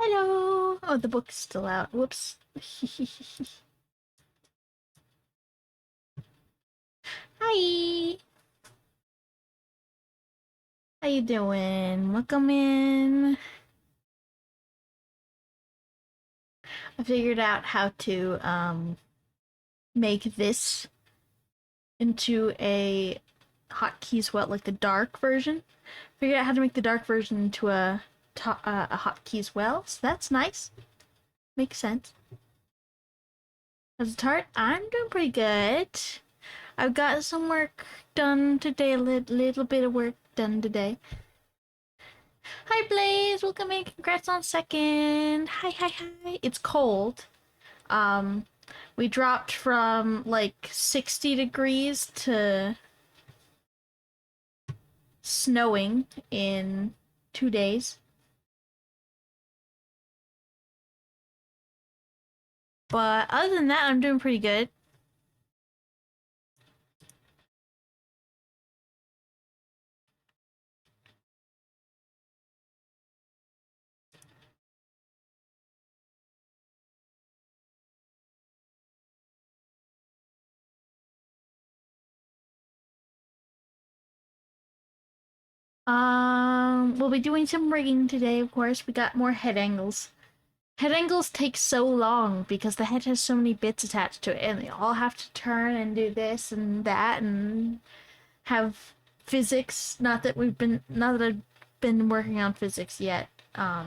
Hello! Oh, the book's still out. Whoops. Hi! How you doing? Welcome in. I figured out how to make this into a hotkeys like the dark version. Figured out how to make the dark version into a hotkeys well, so that's nice. Makes sense. As a tart, I'm doing pretty good. I've got some work done today, a little bit of work done today. Hi Blaze, welcome in. Congrats on second. Hi. It's cold. Um, we dropped from like 60 degrees to snowing in 2 days. But other than that, I'm doing pretty good. We'll be doing some rigging today, of course. We got more head angles. Head angles take so long because the head has so many bits attached to it, and they all have to turn and do this and that and have physics. Not that I've been working on physics yet. But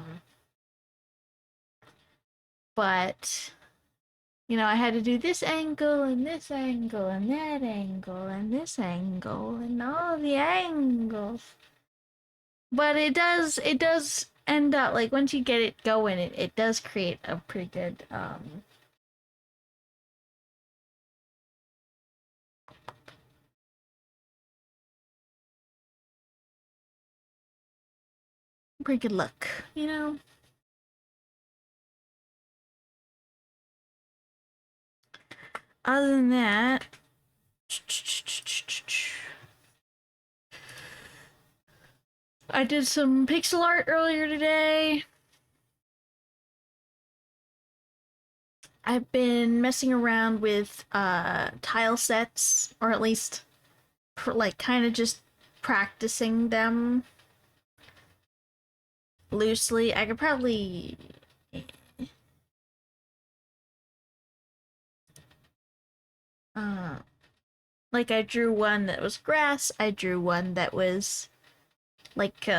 I had to do this angle and this angle and that angle and this angle and all the angles. But it does end up like once you get it going, it does create a pretty good look. Other than that, I did some pixel art earlier today. I've been messing around with tile sets, or at least like kind of just practicing them loosely. I could probably uh like I drew one that was grass, I drew one that was like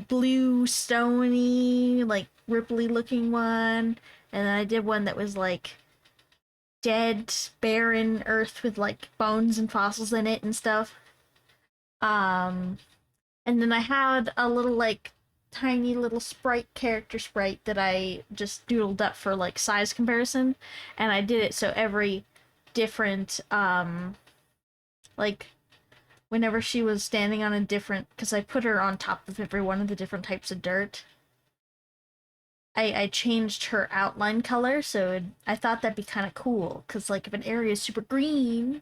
blue stony, like ripply looking one, and then I did one that was like dead barren earth with like bones and fossils in it and stuff. Um and then I had a little like tiny little character sprite that I just doodled up for like size comparison, and I did it so every different like whenever she was standing on a different, because I put her on top of every one of the different types of dirt. I changed her outline color, so I thought that'd be kind of cool. Because like if an area is super green,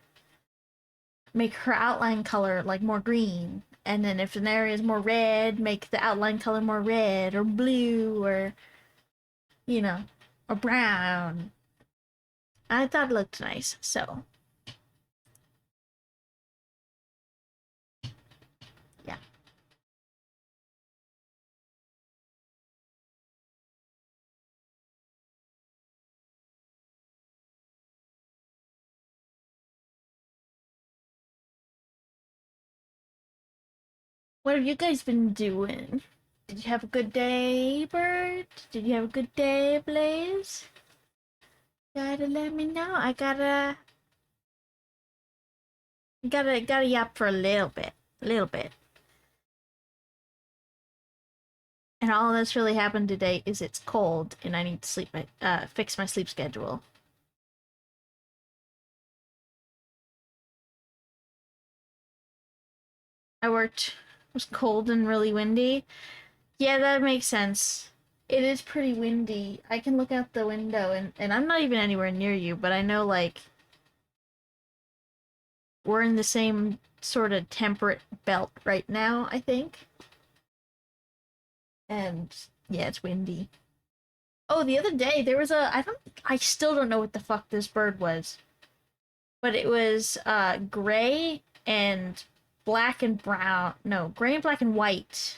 make her outline color like more green, and then if an area is more red, make the outline color more red or blue or you know or brown. I thought it looked nice, so yeah. What have you guys been doing? Did you have a good day, Bert? Did you have a good day, Blaze? Gotta let me know. I gotta yap for a little bit. A little bit. And all that's really happened today is it's cold and I need to fix my sleep schedule. It was cold and really windy. Yeah, that makes sense. It is pretty windy. I can look out the window and I'm not even anywhere near you, but I know like we're in the same sort of temperate belt right now, I think. And yeah, it's windy. Oh, the other day there was a I still don't know what the fuck this bird was, but it was gray and black and brown. No, gray and black and white.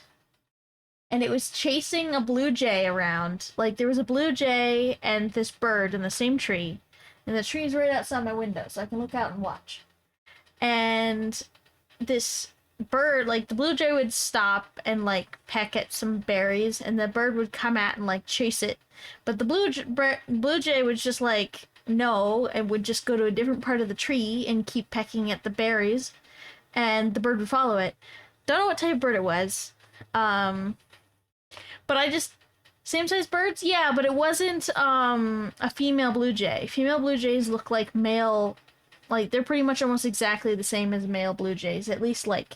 And it was chasing a blue jay around. Like there was a blue jay and this bird in the same tree, and the tree's right outside my window, so I can look out and watch. And this bird, like the blue jay would stop and like peck at some berries, and the bird would come at and like chase it, but the blue jay would just like no and would just go to a different part of the tree and keep pecking at the berries, and the bird would follow it. Don't know what type of bird it was. Um, but I just same size birds, yeah, but it wasn't a female blue jay. Female blue jays look like male, like they're pretty much almost exactly the same as male blue jays, at least like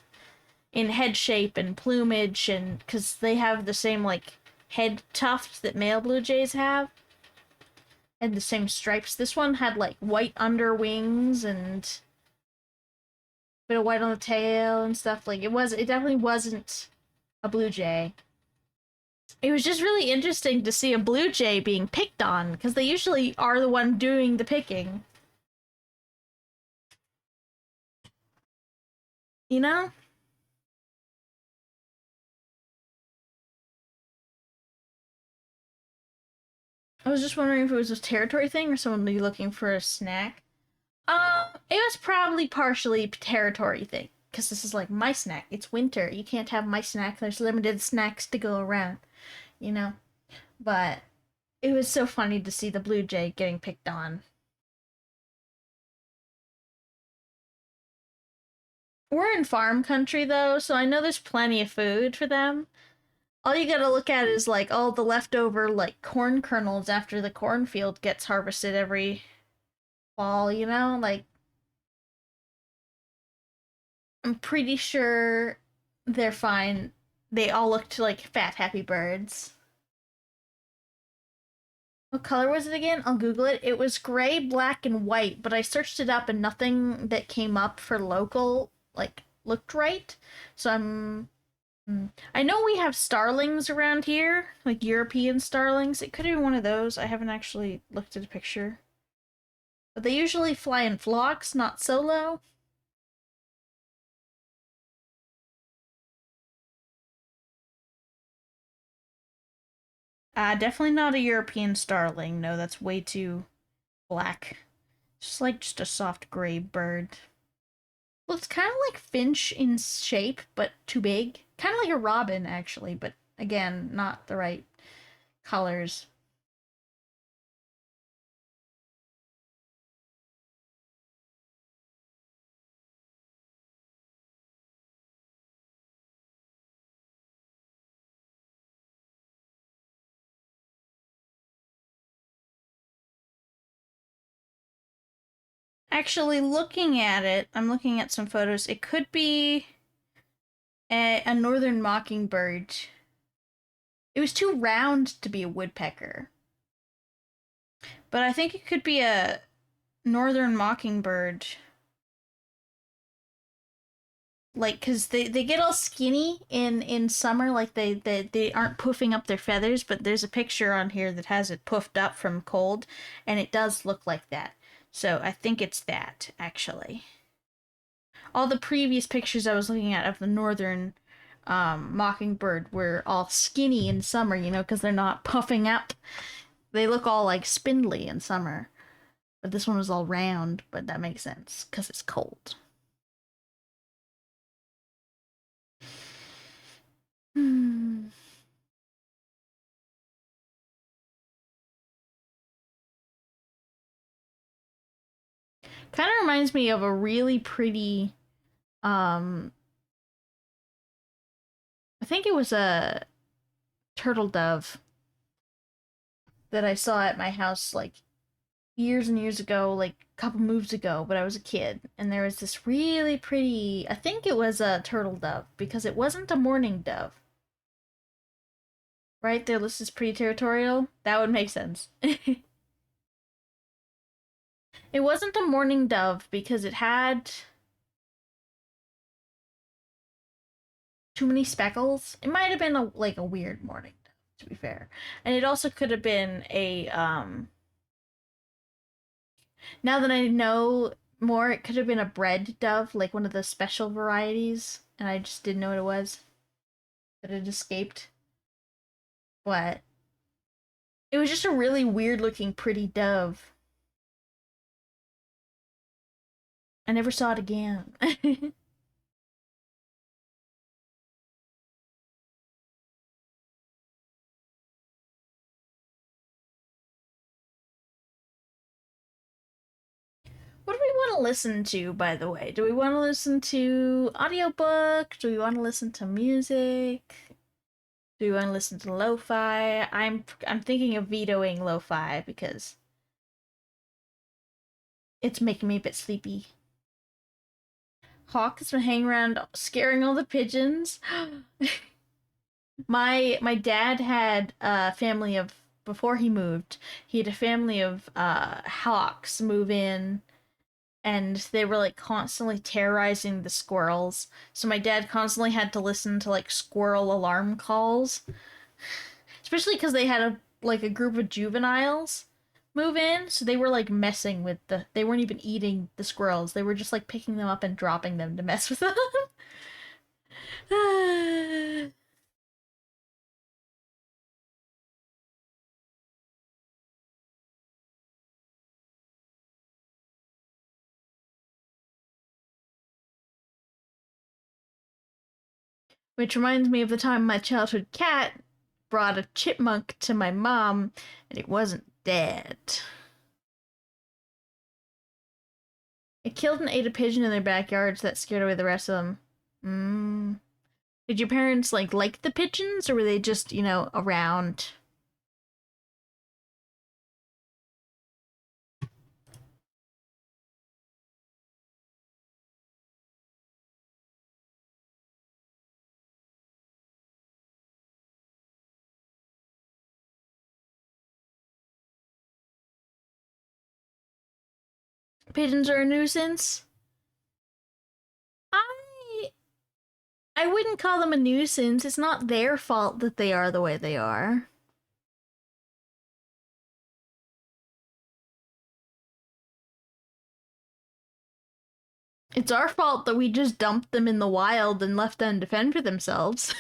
in head shape and plumage, and because they have the same like head tufts that male blue jays have and the same stripes. This one had like white under wings and a bit of white on the tail and stuff. Like it definitely wasn't a blue jay. It was just really interesting to see a blue jay being picked on because they usually are the one doing the picking. You know? I was just wondering if it was a territory thing or someone be looking for a snack. It was probably partially territory thing because this is like my snack. It's winter. You can't have my snack. There's limited snacks to go around, you know. But it was so funny to see the blue jay getting picked on. We're in farm country though, so I know there's plenty of food for them. All you gotta look at is like all the leftover like corn kernels after the cornfield gets harvested every fall, you know? Like I'm pretty sure they're fine. They all looked like fat, happy birds. What color was it again? I'll Google it. It was gray, black, and white, but I searched it up and nothing that came up for local, like, looked right. So I know we have starlings around here, like European starlings. It could have been one of those. I haven't actually looked at a picture. But they usually fly in flocks, not solo. Definitely not a European starling. No, that's way too black. Just a soft gray bird. Looks kind of like finch in shape, but too big. Kind of like a robin, actually, but again, not the right colors. Actually, looking at it, I'm looking at some photos. It could be a northern mockingbird. It was too round to be a woodpecker, but I think it could be a northern mockingbird. Like, cause they get all skinny in summer, like they aren't puffing up their feathers. But there's a picture on here that has it puffed up from cold, and it does look like that. So I think it's that actually. All the previous pictures I was looking at of the northern mockingbird were all skinny in summer, you know, because they're not puffing up. They look all like spindly in summer. But this one was all round, but that makes sense because it's cold. Hmm. Kind of reminds me of a really pretty, um, I think it was a turtle dove that I saw at my house like years and years ago, like a couple moves ago, but I was a kid. And there was this really pretty, I think it was a turtle dove because it wasn't a mourning dove. Right? Their list is pretty territorial. That would make sense. It wasn't a mourning dove because it had too many speckles. It might have been a like a weird mourning dove. to be fair. And it also could have been a now that I know more, it could have been a bread dove, like one of the special varieties, and I just didn't know what it was. That it escaped. What? It was just a really weird looking pretty dove. I never saw it again. What do we want to listen to, by the way? Do we want to listen to audiobook? Do we want to listen to music? Do we want to listen to lo-fi? I'm thinking of vetoing lo-fi because it's making me a bit sleepy. Hawk has been hanging around scaring all the pigeons. My dad had a family of before he moved, he had a family of hawks move in, and they were like constantly terrorizing the squirrels. So my dad constantly had to listen to like squirrel alarm calls, especially because they had a group of juveniles move in, so they were like messing with they weren't even eating the squirrels. They were just like picking them up and dropping them to mess with them. Which reminds me of the time my childhood cat brought a chipmunk to my mom and it wasn't dead. It killed and ate a pigeon in their backyard, so that scared away the rest of them. Mm. Did your parents like the pigeons, or were they just around? Pigeons are a nuisance. I I wouldn't call them a nuisance. It's not their fault that they are the way they are. It's our fault that we just dumped them in the wild and left them to fend for themselves.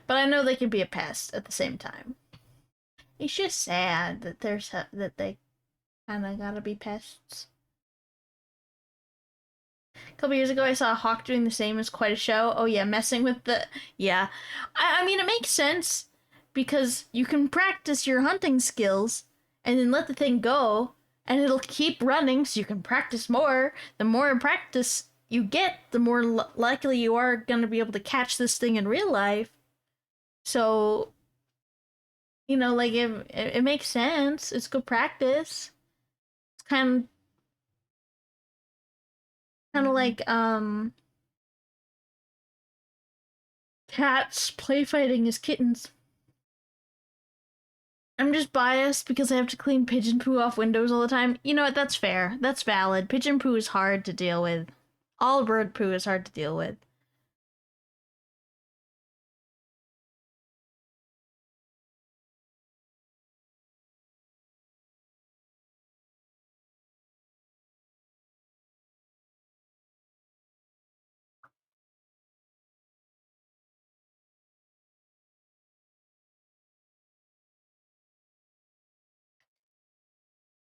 But I know they can be a pest at the same time. It's just sad that that they kind of gotta be pests. A couple years ago, I saw a hawk doing the same as quite a show. Oh yeah, messing with the yeah. I mean, it makes sense because you can practice your hunting skills and then let the thing go, and it'll keep running, so you can practice more. The more practice you get, the more likely you are gonna be able to catch this thing in real life. So like it makes sense. It's good practice. It's kind of like cats play fighting as kittens. I'm just biased because I have to clean pigeon poo off windows all the time. You know what? That's fair. That's valid. Pigeon poo is hard to deal with. All bird poo is hard to deal with.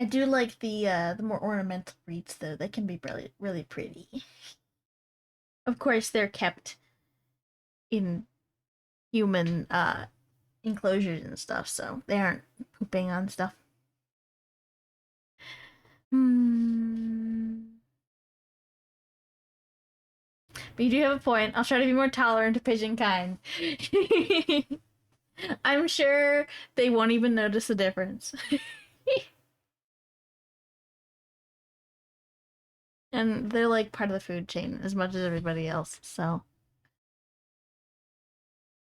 I do like the more ornamental breeds though. They can be really really pretty. Of course, they're kept in human enclosures and stuff, so they aren't pooping on stuff. Hmm. But you do have a point. I'll try to be more tolerant of pigeon kind. I'm sure they won't even notice the difference. And they're like part of the food chain as much as everybody else, so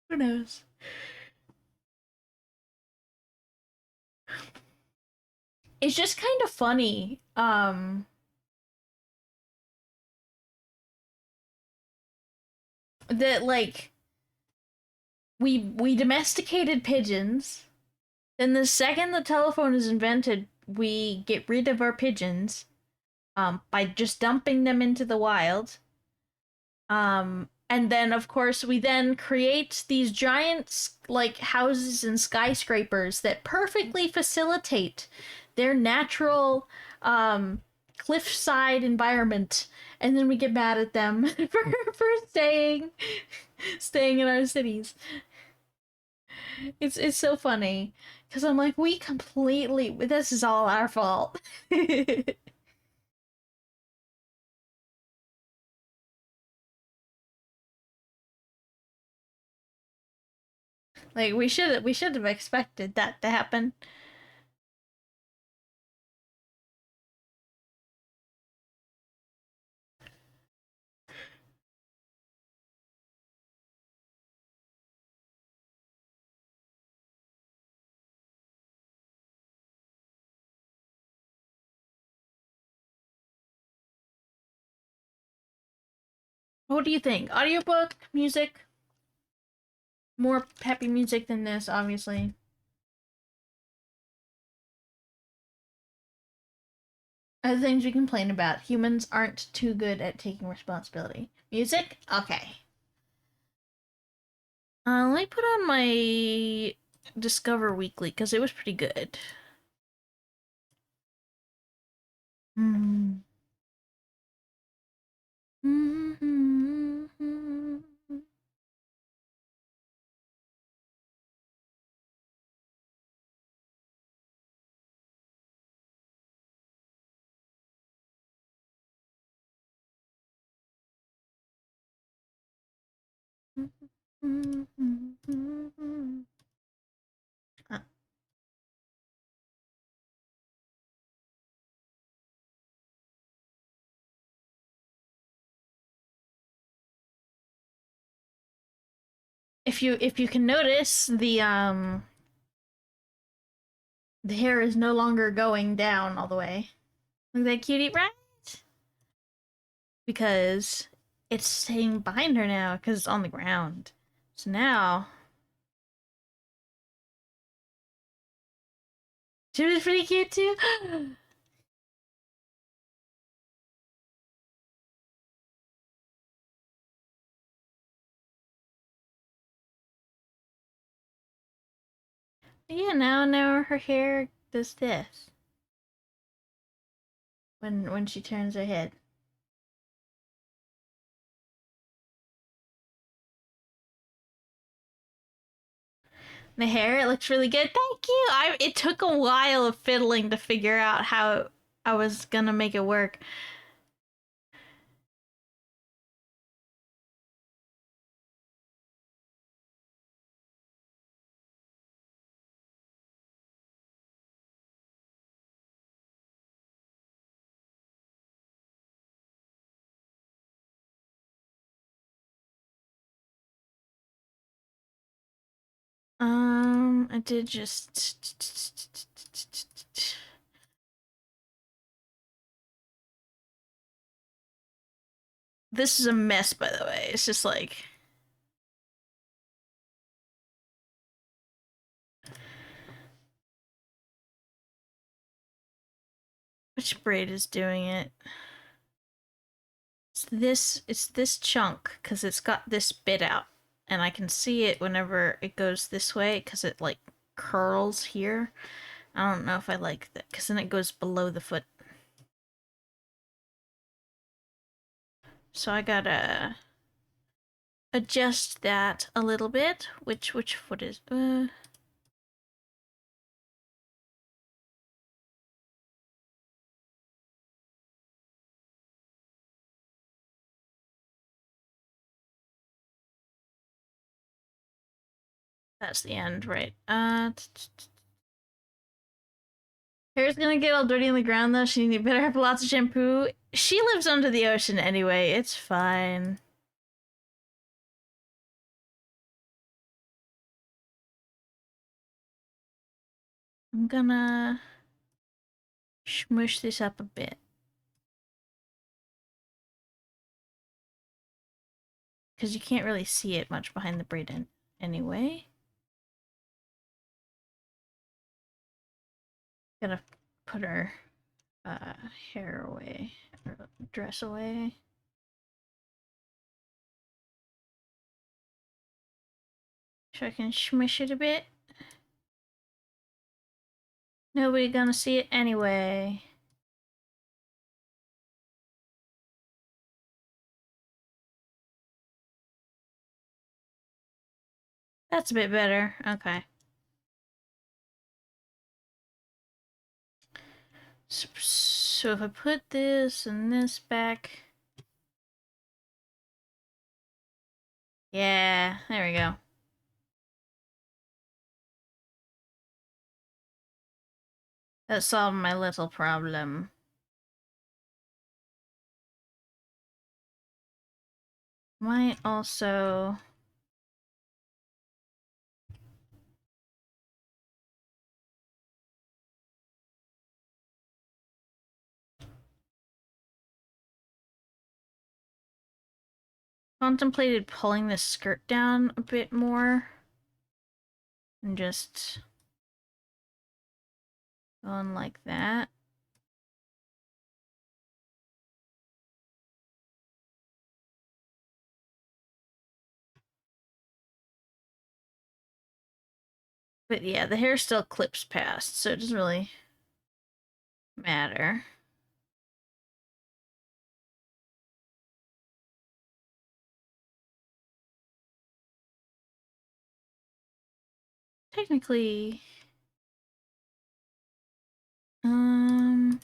who knows? it's just kind of funny. That like we domesticated pigeons. Then the second the telephone is invented, we get rid of our pigeons by just dumping them into the wild. And then of course we then create these giant like houses and skyscrapers that perfectly facilitate their natural cliffside environment, and then we get mad at them for staying in our cities. It's so funny because I'm like, we completely, this is all our fault. Like we should have expected that to happen. What do you think? Audiobook, music, more happy music than this, obviously. Other things we complain about: humans aren't too good at taking responsibility. Music, okay. Let me put on my Discover Weekly because it was pretty good. Mm. Uh, if you can notice, the hair is no longer going down all the way. Look at that cutie, right? Because it's staying behind her now because it's on the ground. So now she was pretty cute too. Yeah, now her hair does this when she turns her head. The hair, it looks really good. Thank you. It took a while of fiddling to figure out how I was gonna make it work. I did just. This is a mess, by the way. It's just like which braid is doing it. It's this chunk because it's got this bit out, and I can see it whenever it goes this way because it like curls here. I don't know if I like that because then it goes below the foot. So I gotta adjust that a little bit. Which foot is? That's the end, right? Hair's gonna get all dirty on the ground though. She better have lots of shampoo. She lives under the ocean anyway. It's fine. I'm gonna smush this up a bit. Because you can't really see it much behind the braid anyway. Gotta put her hair away, or dress away. So I can smush it a bit. Nobody gonna see it anyway. That's a bit better. Okay. So if I put this and this back. Yeah, there we go. That solved my little problem. Might also... contemplated pulling this skirt down a bit more. And just going like that. But yeah, the hair still clips past, so it doesn't really matter. Technically, um,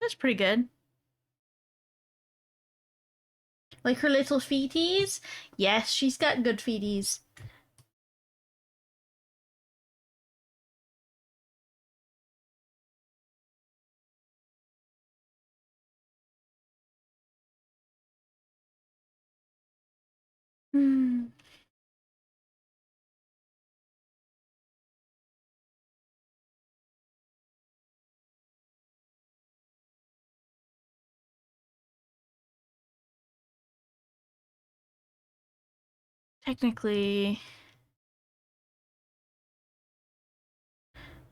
that's pretty good. Like her little feeties? Yes, she's got good feeties. Hmm. Technically,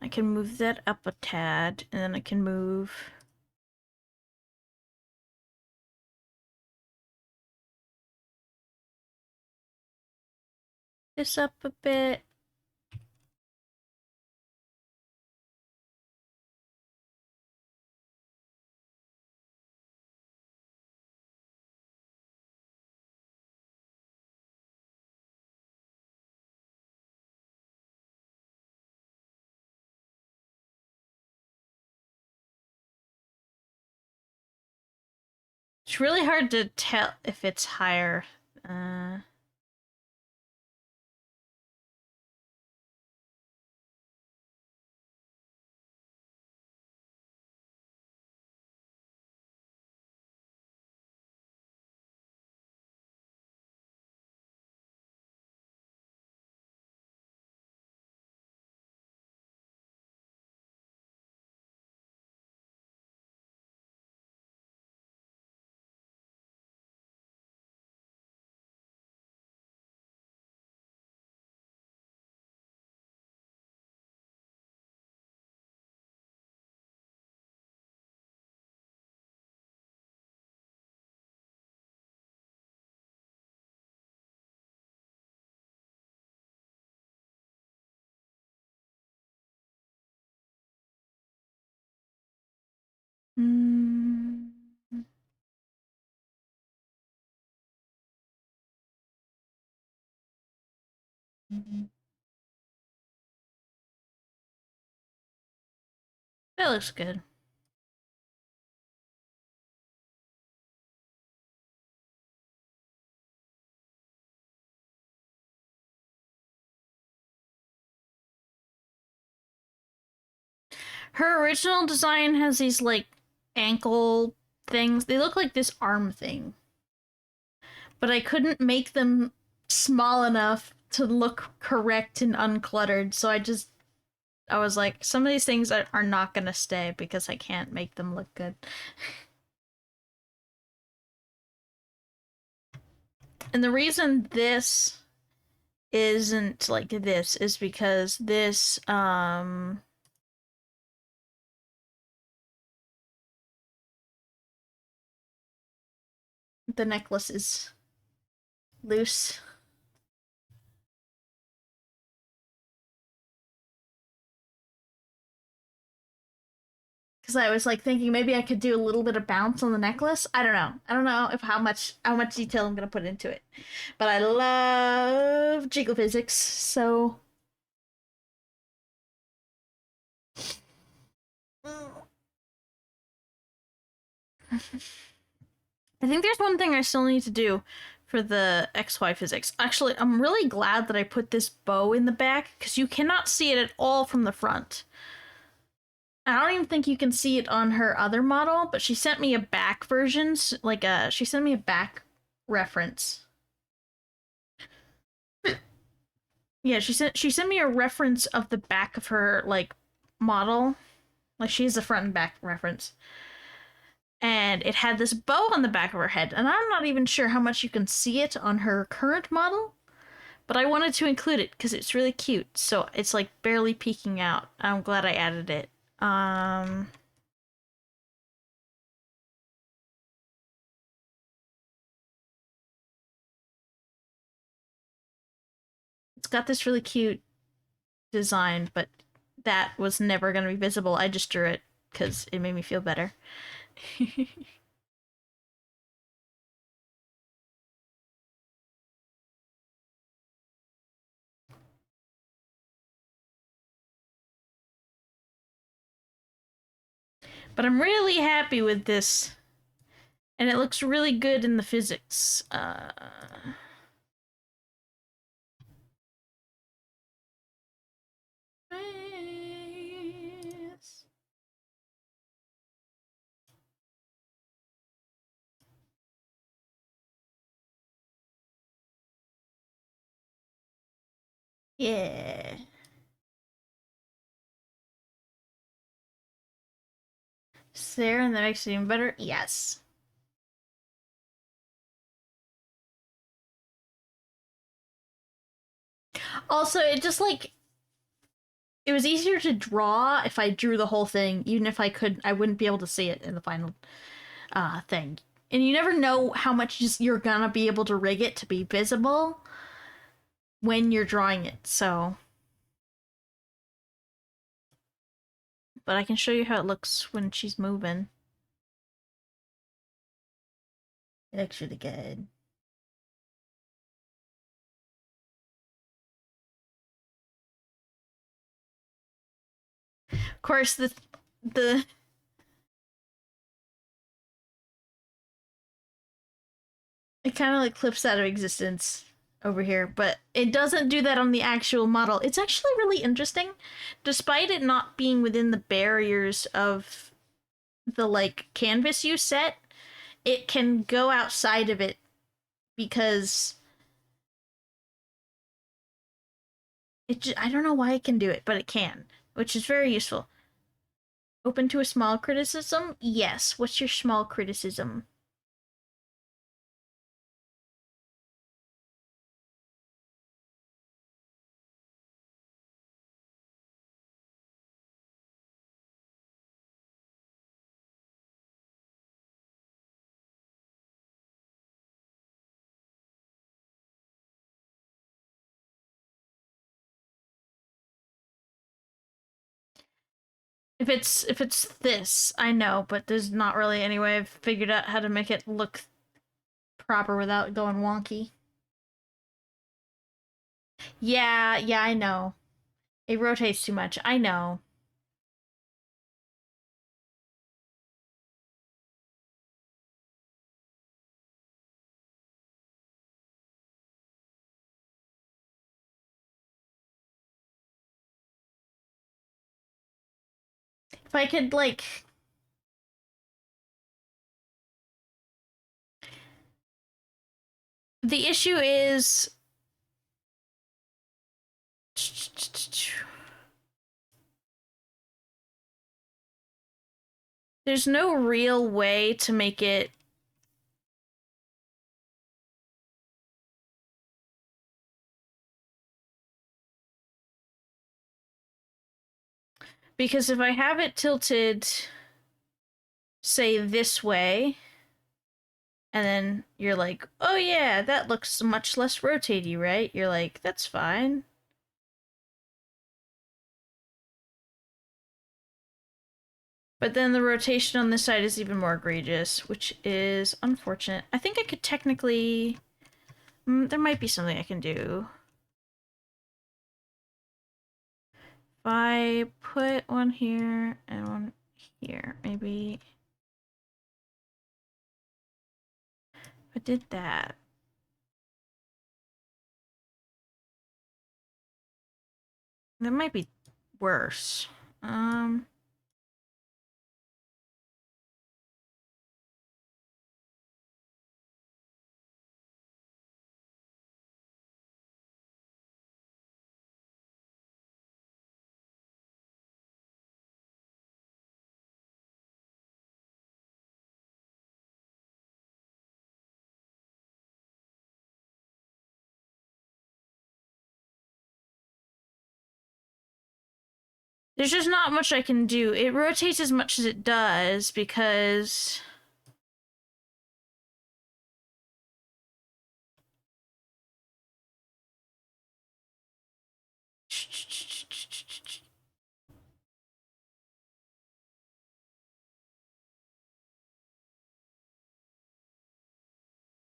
I can move that up a tad, and then I can move this up a bit. It's really hard to tell if it's higher. Uh, Mm. That looks good. Her original design has these like ankle things. They look like this arm thing, but I couldn't make them small enough to look correct and uncluttered. So I was like, some of these things are not gonna stay because I can't make them look good. And the reason this isn't like this is because this the necklace is loose. Because I was like thinking maybe I could do a little bit of bounce on the necklace. I don't know. I don't know if how much detail I'm gonna put into it. But I love jiggle physics, so I think there's one thing I still need to do for the XY physics. Actually, I'm really glad that I put this bow in the back because you cannot see it at all from the front. I don't even think you can see it on her other model, but she sent me a back version, she sent me a back reference. Yeah, she sent me a reference of the back of her like model. Like she has a front and back reference. And it had this bow on the back of her head, and I'm not even sure how much you can see it on her current model, but I wanted to include it because it's really cute. So it's like barely peeking out. I'm glad I added it. It's got this really cute design, but that was never going to be visible. I just drew it because it made me feel better. But I'm really happy with this, and it looks really good in the physics. Yeah. There, and that makes it even better. Yes. Also, it just like it was easier to draw if I drew the whole thing, even if I wouldn't be able to see it in the final thing. And you never know how much you're gonna be able to rig it to be visible when you're drawing it. So, but I can show you how it looks when she's moving. It looks really good. Of course, the it kind of like clips out of existence over here, but it doesn't do that on the actual model. It's actually really interesting, despite it not being within the barriers of the like canvas you set. It can go outside of it because I don't know why it can do it, but it can, which is very useful. Open to a small criticism? Yes. What's your small criticism? If it's this, I know, but there's not really any way I've figured out how to make it look proper without going wonky. Yeah, yeah, I know. It rotates too much. I know. If I could like the issue is there's no real way to make it because if I have it tilted say this way and then you're like, "Oh yeah, that looks much less rotatey, right?" You're like, "That's fine." But then the rotation on this side is even more egregious, which is unfortunate. I think I could technically there might be something I can do. If I put one here and one here, maybe if I did that. That might be worse. Um, there's just not much I can do. It rotates as much as it does because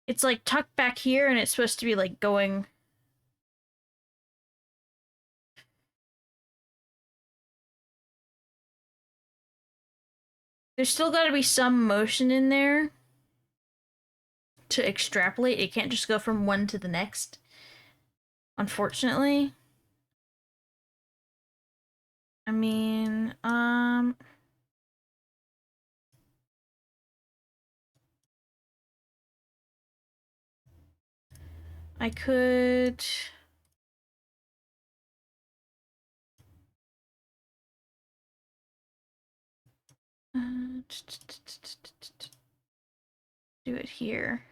it's like tucked back here and it's supposed to be like going. There's still got to be some motion in there to extrapolate. It can't just go from one to the next. Unfortunately. I mean, I could do it here.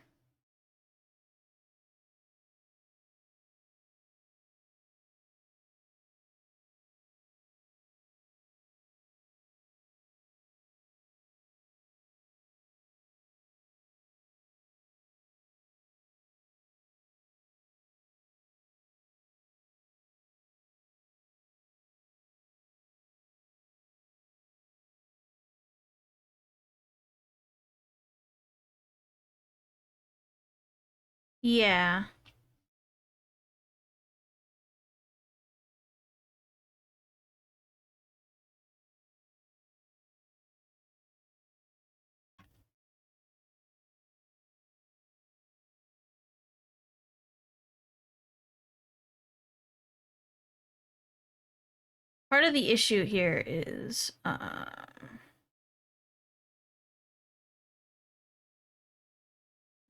Yeah. Part of the issue here is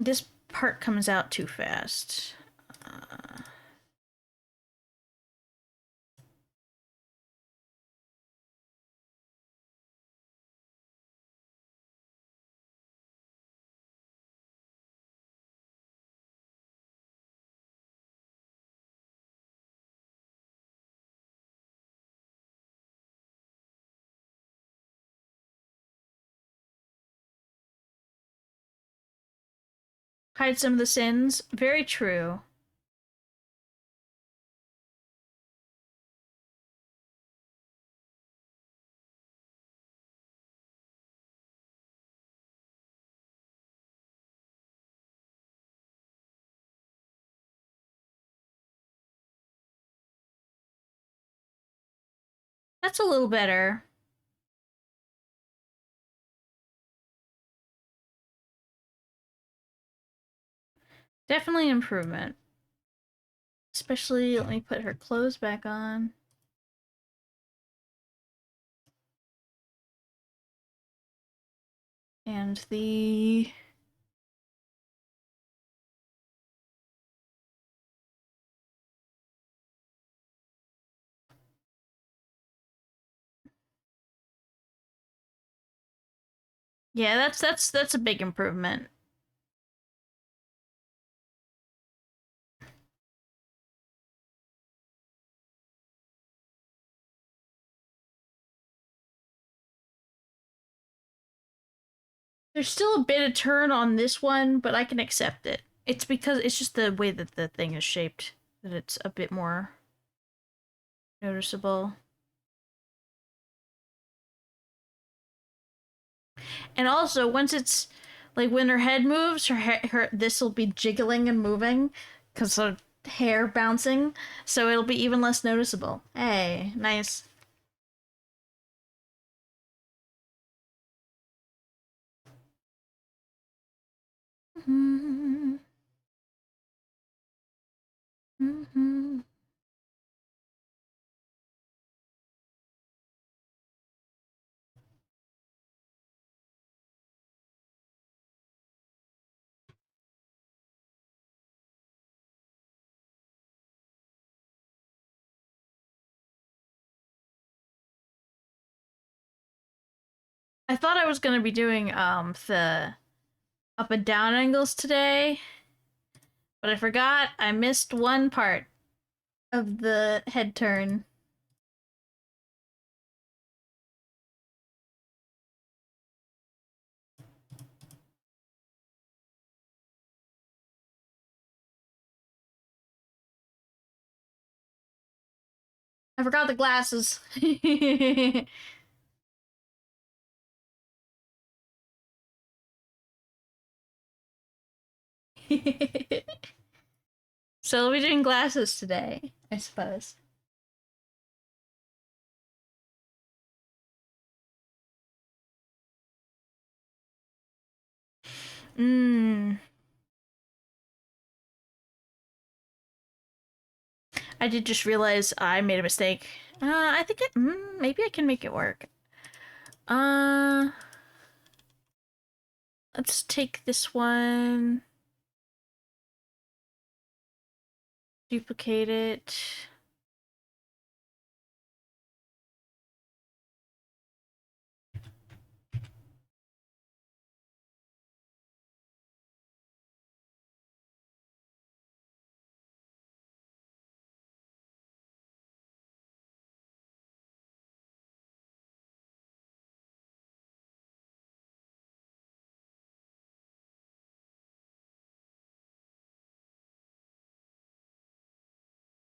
this part comes out too fast. Hide some of the sins. Very true. That's a little better. Definitely an improvement. Especially, let me put her clothes back on. And the... Yeah, that's a big improvement. There's still a bit of turn on this one, but I can accept it. It's because it's just the way that the thing is shaped that it's a bit more noticeable. And also, once it's like when her head moves, her this will be jiggling and moving because of hair bouncing, so it'll be even less noticeable. Hey, nice. Mm-hmm. Mm-hmm. I thought I was gonna be doing the up and down angles today, but I forgot I missed one part of the head turn. I forgot the glasses. So we'll be doing glasses today, I suppose. Mmm. I did just realize I made a mistake. I think maybe I can make it work. Uh, let's take this one, duplicate it.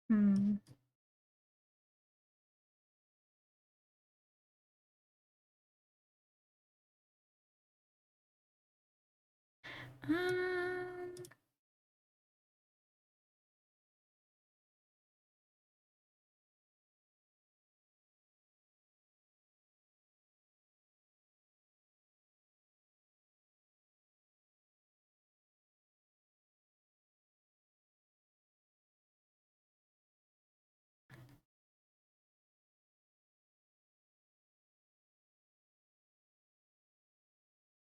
Hmm. Um,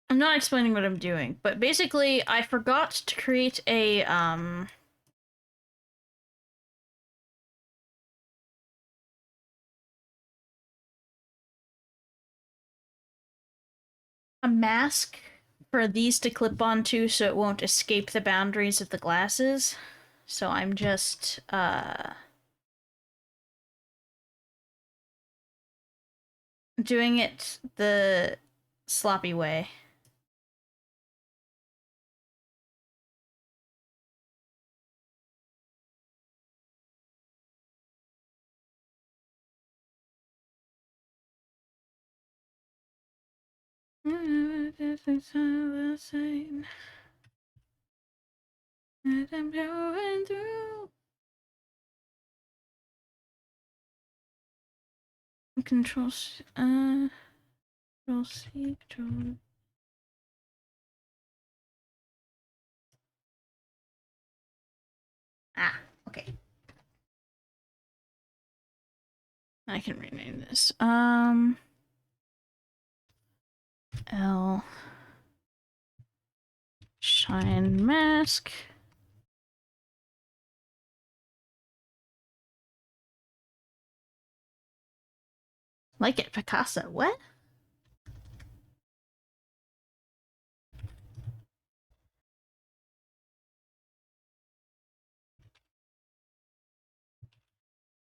I'm not explaining what I'm doing, but basically I forgot to create a mask for these to clip onto so it won't escape the boundaries of the glasses. So I'm just doing it the sloppy way. I'm going through. Control C, Control C, Control. Ah, okay. I can rename this. L shine mask. Like it, Picasso. What?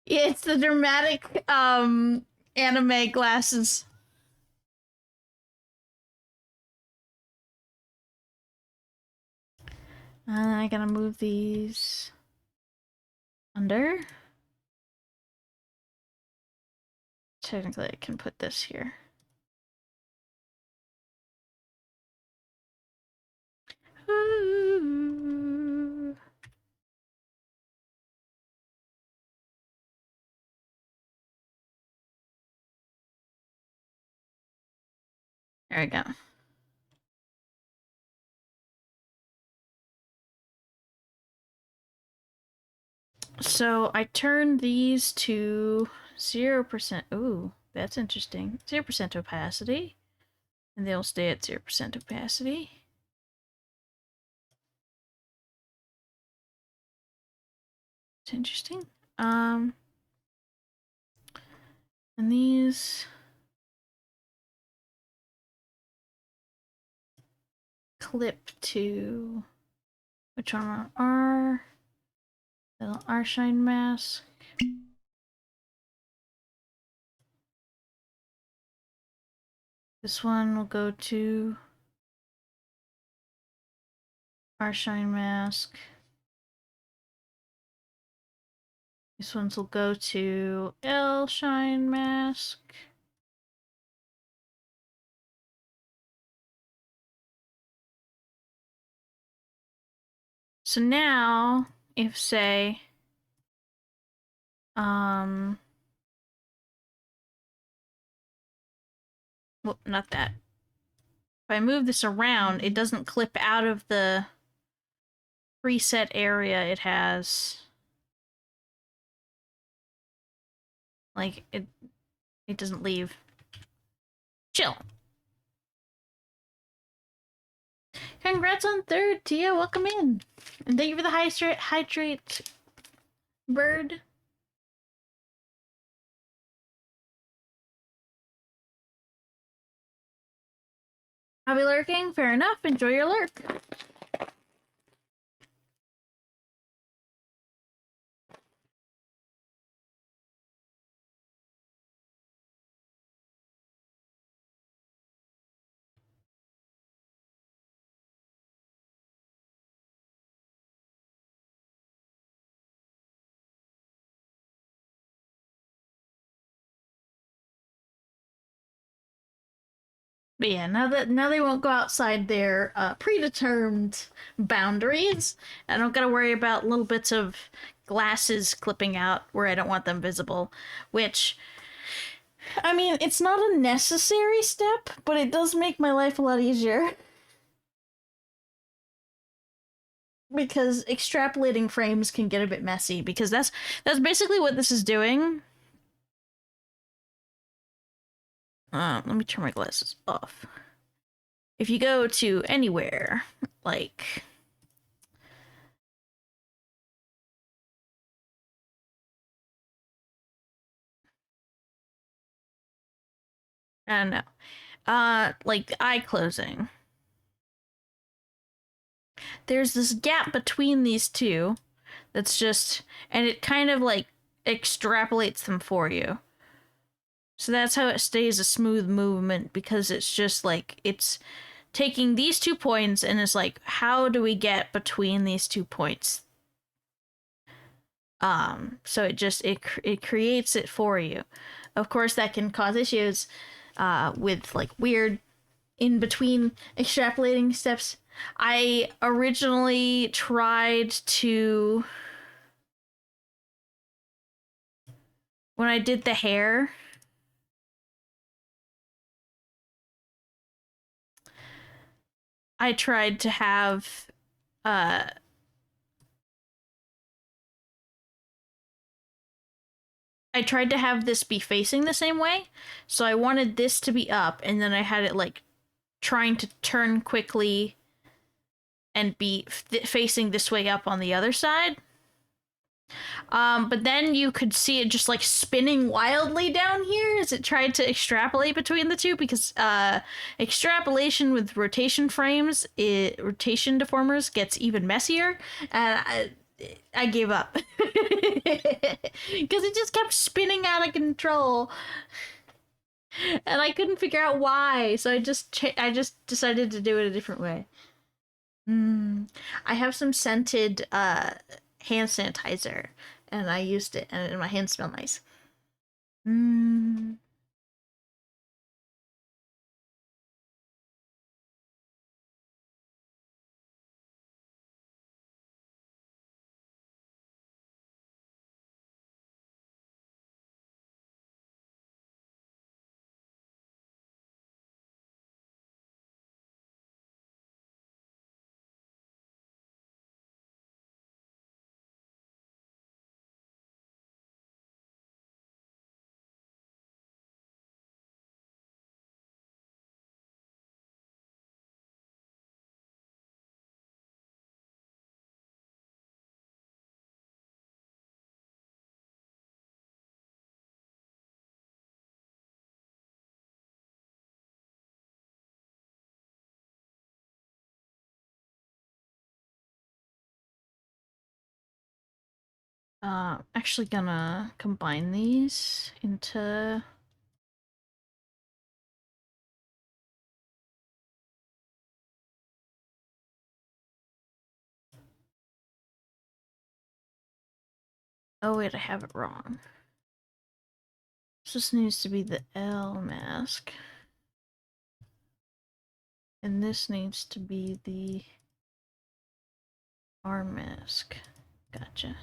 Yeah, it's the dramatic anime glasses. I gotta move these under. Technically, I can put this here. Ooh. There we go. So I turn these to 0%. Ooh, that's interesting. 0% opacity. And they'll stay at 0% opacity. It's interesting. And these clip to which one? R. The R shine mask. This one will go to R shine mask. These ones will go to L shine mask. So now, if say, well, not that. If I move this around, it doesn't clip out of the preset area it has. Like, it doesn't leave. Chill. Congrats on 3rd, Tia. Welcome in. And thank you for the hydrate bird. I'll be lurking. Fair enough. Enjoy your lurk. But yeah, now they won't go outside their predetermined boundaries. I don't gotta worry about little bits of glasses clipping out where I don't want them visible. Which, I mean, it's not a necessary step, but it does make my life a lot easier. Because extrapolating frames can get a bit messy, because that's basically what this is doing. Let me turn my glasses off. If you go to anywhere, like, I don't know, like eye closing, there's this gap between these two that's just, and it kind of like extrapolates them for you. So that's how it stays a smooth movement, because it's just like, it's taking these 2 points and it's like, how do we get between these 2 points? So it creates it for you. Of course, that can cause issues with like weird in between extrapolating steps. I originally tried to, when I did the hair, I tried to have uh I tried to have this be facing the same way. So I wanted this to be up, and then I had it like trying to turn quickly and be facing this way up on the other side. But then you could see it just like spinning wildly down here as it tried to extrapolate between the two, because extrapolation with rotation frames, rotation deformers gets even messier, and I gave up because it just kept spinning out of control, and I couldn't figure out why. So I just decided to do it a different way. Mm. I have some scented hand sanitizer, and I used it, and my hands smell nice. Mm. Actually gonna combine these into. Oh wait, I have it wrong. This needs to be the L mask. And this needs to be the R mask. Gotcha.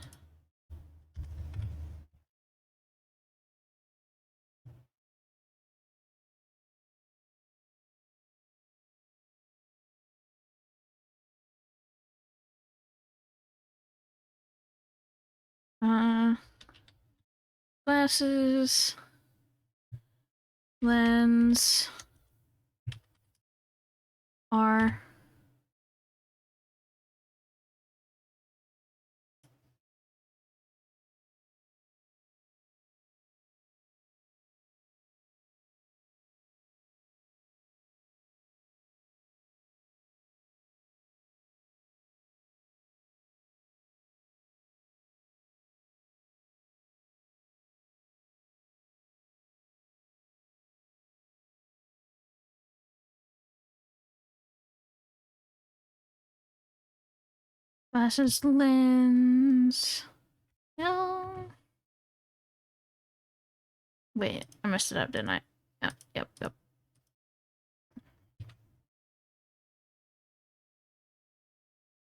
Glasses, lens, R. Glasses, lens. L. Wait, I messed it up, didn't I? Yep.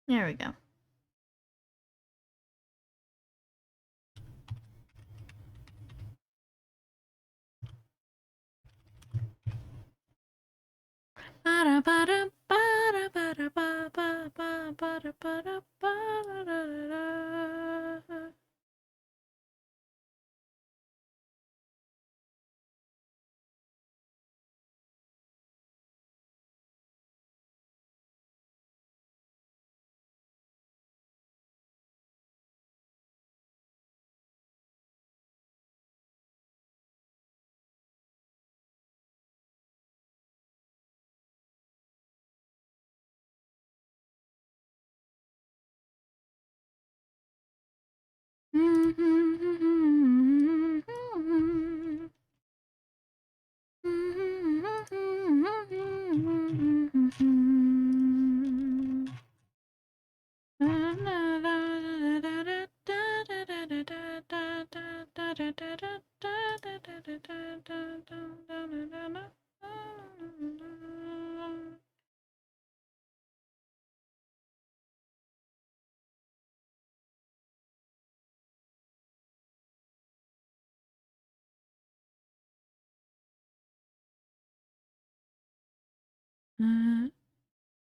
There we go.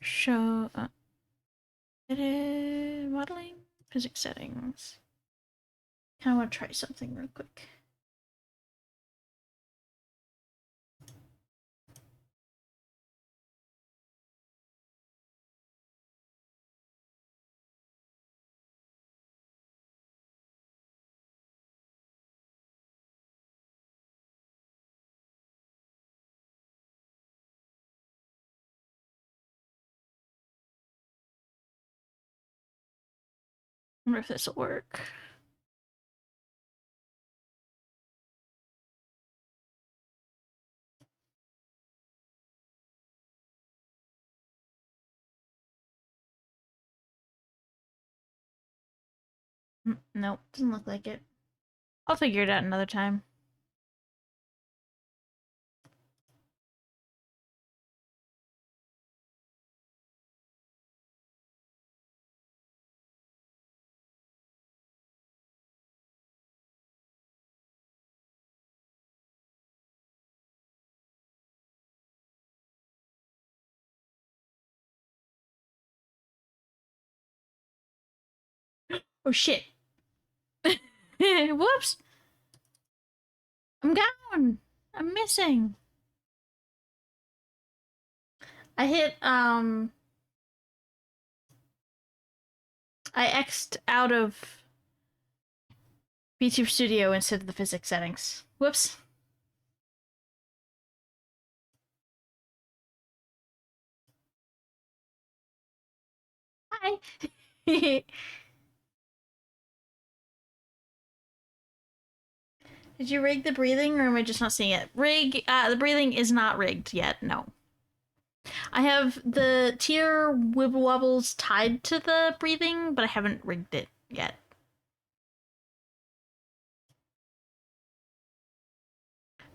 Show edit modeling physics settings. Kind of want to try something real quick. I wonder if this will work. Nope, doesn't look like it. I'll figure it out another time. Oh shit. Whoops. I'm gone. I'm missing. I hit I X'd out of VTube Studio instead of the physics settings. Whoops. Hi. Did you rig the breathing, or am I just not seeing it? The breathing is not rigged yet, no. I have the tier wibble wobbles tied to the breathing, but I haven't rigged it yet.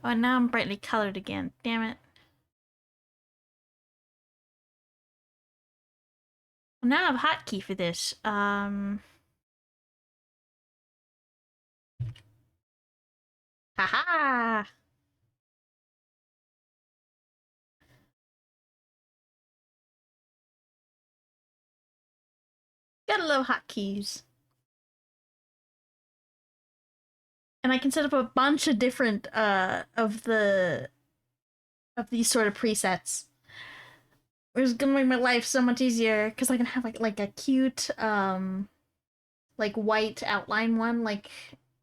Oh, now I'm brightly colored again. Damn it. Well, now I have a hotkey for this. Haha! Gotta love hotkeys. And I can set up a bunch of different of these sort of presets. It's gonna make my life so much easier because I can have like a cute like white outline one like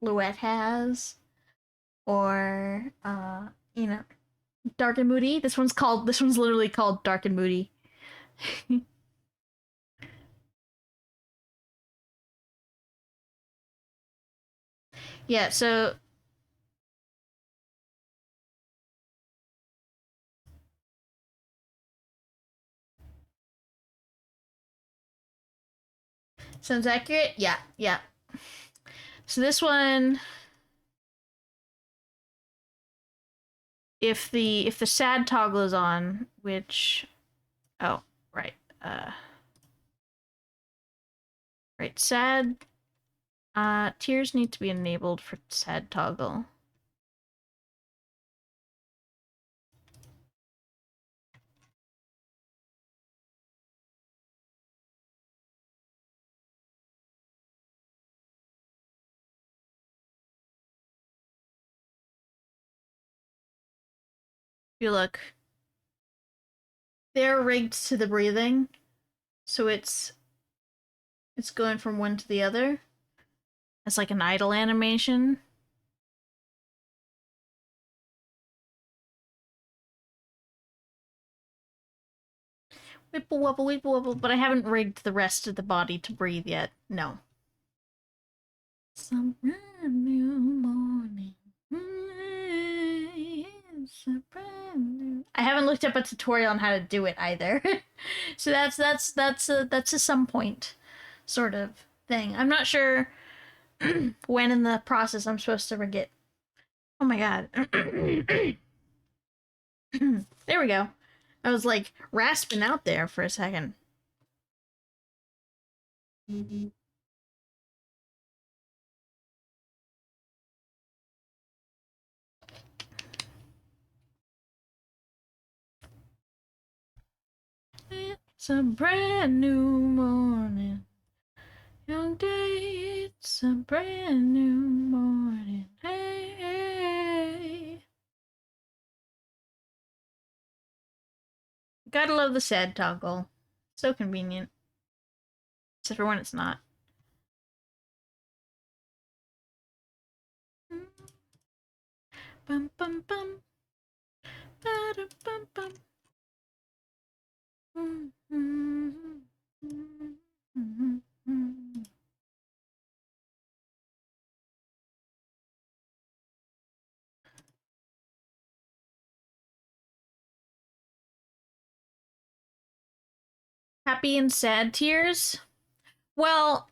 Luette has, or you know, dark and moody. This one's literally called dark and moody. Yeah, so sounds accurate. Yeah, yeah. So this one, if the sad toggle is on, which oh right, right sad tiers need to be enabled for sad toggle. If you look, they're rigged to the breathing, so it's going from one to the other. It's like an idle animation. Whipple wobble, whipple wobble, but I haven't rigged the rest of the body to breathe yet. No. Some brand new morning. It's a brand new. I haven't looked up a tutorial on how to do it either. So that's a some point sort of thing. I'm not sure when in the process I'm supposed to rig it. Oh my god. There we go. I was like rasping out there for a second. It's a brand new morning. Young day, it's a brand new morning. Hey, hey. Gotta love the sad toggle. So convenient. Except for when it's not. Bum bum bum. Ba-dum, bum bum. Happy and sad tears. Well,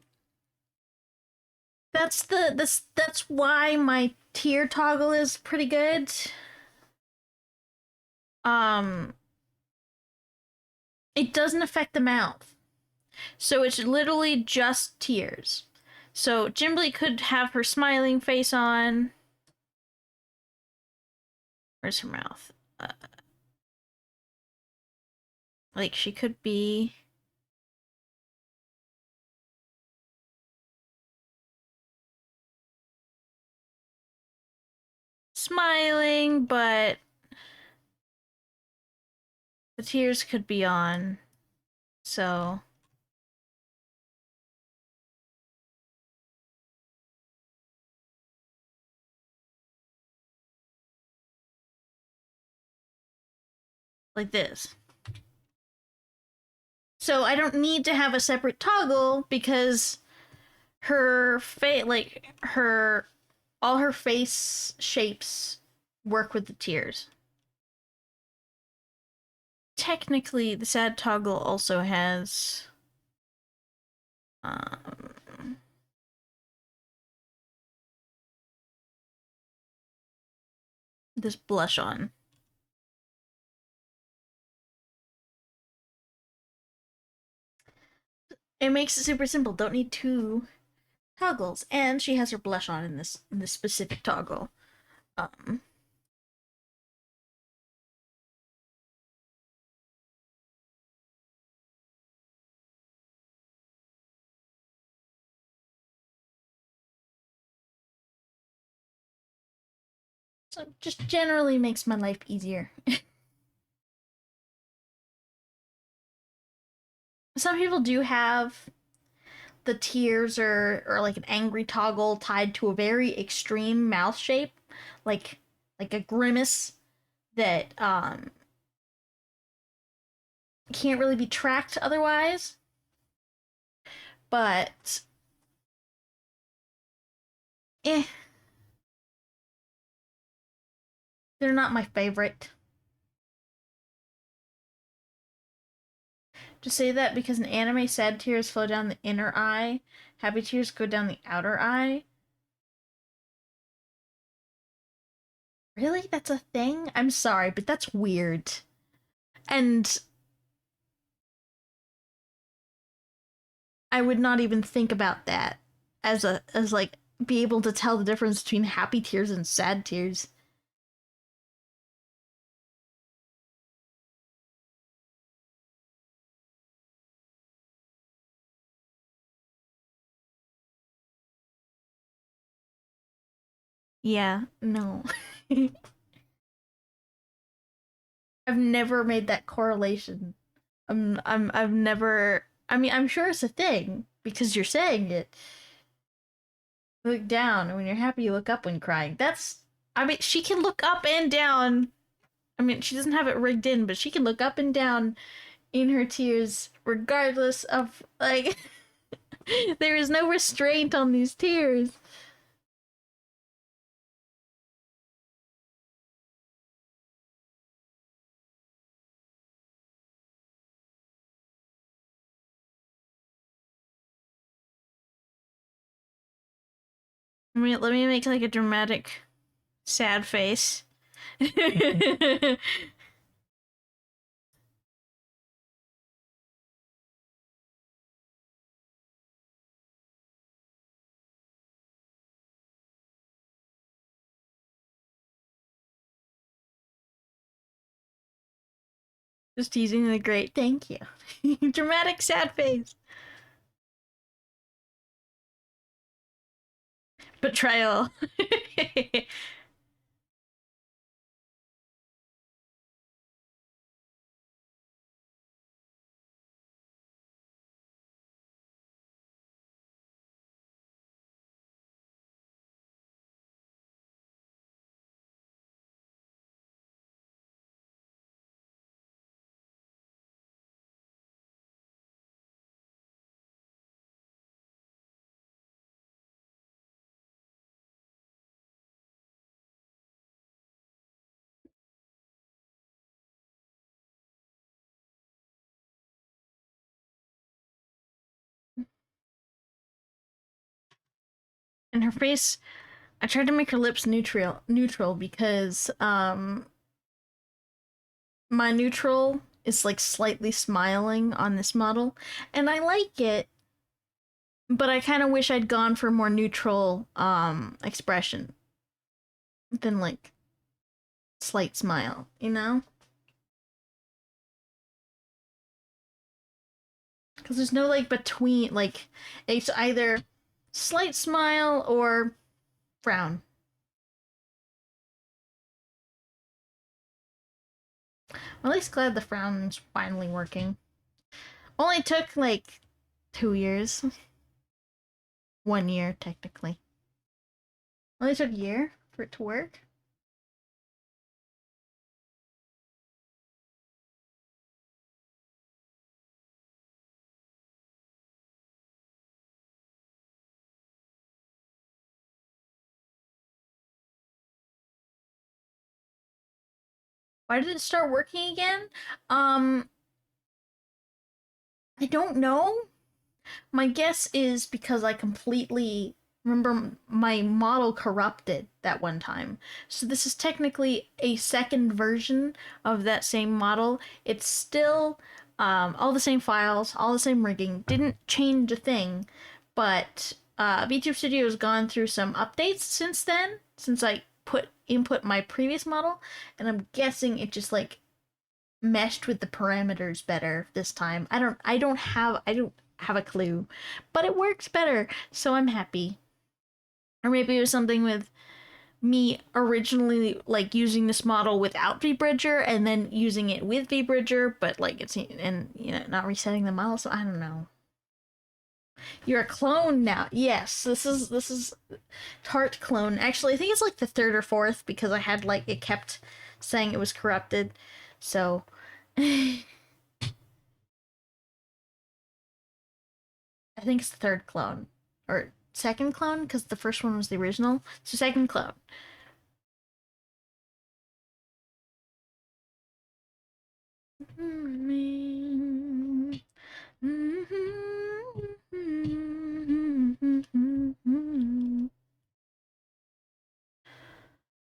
that's why my tear toggle is pretty good. Um, it doesn't affect the mouth, so it's literally just tears. So Jimbly could have her smiling face on. Where's her mouth? Like she could be smiling, but the tears could be on. So like this. So I don't need to have a separate toggle because her face, like her, all her face shapes work with the tears. Technically, the sad toggle also has this blush on. It makes it super simple. Don't need two toggles, and she has her blush on in this specific toggle. Um, so just generally makes my life easier. Some people do have the tears or like an angry toggle tied to a very extreme mouth shape, like like a grimace that can't really be tracked otherwise. But eh, they're not my favorite. To say that because in anime, sad tears flow down the inner eye, happy tears go down the outer eye. Really? That's a thing? I'm sorry, but that's weird. And I would not even think about that as like be able to tell the difference between happy tears and sad tears. Yeah, no. I've never made that correlation. I've never. I mean, I'm sure it's a thing because you're saying it. Look down, and when you're happy, you look up when crying. That's. I mean, she can look up and down. I mean, she doesn't have it rigged in, but she can look up and down in her tears, regardless of like. There is no restraint on these tears. Let me make like a dramatic, sad face. Just teasing the great. Thank you. Dramatic sad face. Betrayal. And her face, I tried to make her lips neutral because my neutral is like slightly smiling on this model, and I like it, but I kind of wish I'd gone for more neutral expression than like slight smile, you know? Because there's no like between, like it's either slight smile or frown. I'm at least glad the frown's finally working. Only took like 2 years. 1 year, technically. Only took a year for it to work. Why did it start working again? Um, I don't know. My guess is because I completely remember my model corrupted that one time. So this is technically a second version of that same model. It's still all the same files, all the same rigging, didn't change a thing, but VTube Studio has gone through some updates since then, since I put input my previous model, and I'm guessing it just like meshed with the parameters better this time. I don't have a clue, but it works better, so I'm happy. Or maybe it was something with me originally like using this model without VBridger and then using it with VBridger, but like it's and not resetting the model. So I don't know. You're a clone now. Yes, this is Tart clone. Actually, I think it's like the third or fourth because I had like it kept saying it was corrupted. So I think it's the third clone or second clone because the first one was the original. So second clone.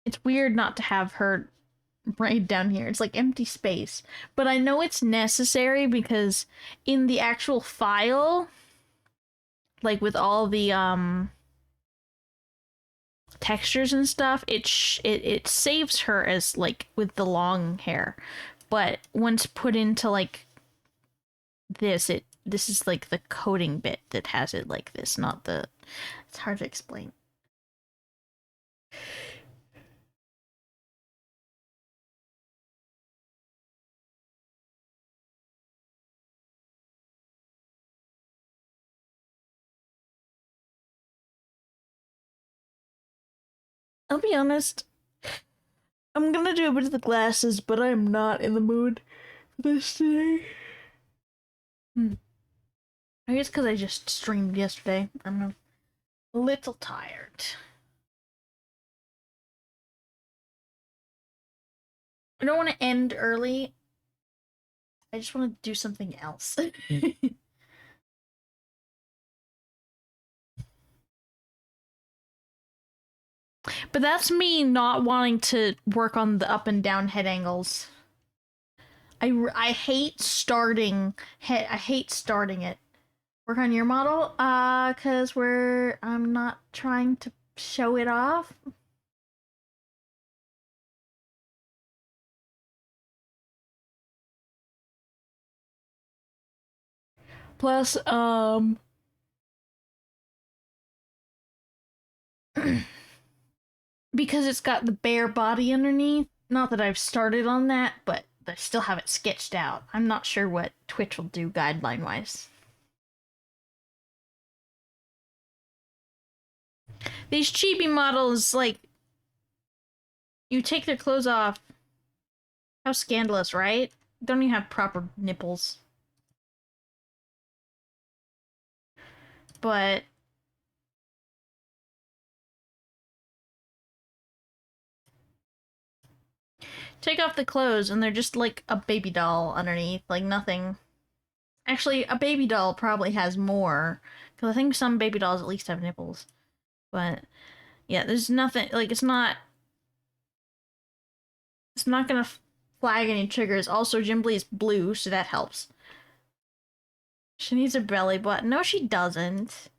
It's weird not to have her right down here. It's like empty space. But I know it's necessary because in the actual file, like with all the textures and stuff, it saves her as like with the long hair. But once put into like this is like the coding bit that has it like this, not the it's hard to explain. I'll be honest, I'm gonna do a bit of the glasses, but I'm not in the mood for this today. Hmm. I guess because I just streamed yesterday. I'm a little tired. I don't want to end early. I just want to do something else. But that's me not wanting to work on the up and down head angles. I hate starting I hate starting it. Work on your model, cause I'm not trying to show it off. Plus, because it's got the bare body underneath. Not that I've started on that, but I still have it sketched out. I'm not sure what Twitch will do guideline wise. These chibi models, like, you take their clothes off. How scandalous, right? Don't even have proper nipples. But take off the clothes and they're just like a baby doll underneath, like nothing. Actually, a baby doll probably has more, because I think some baby dolls at least have nipples. But yeah, there's nothing, like, it's not gonna flag any triggers. Also, Jimbly is blue, so that helps. She needs a belly button. No, she doesn't.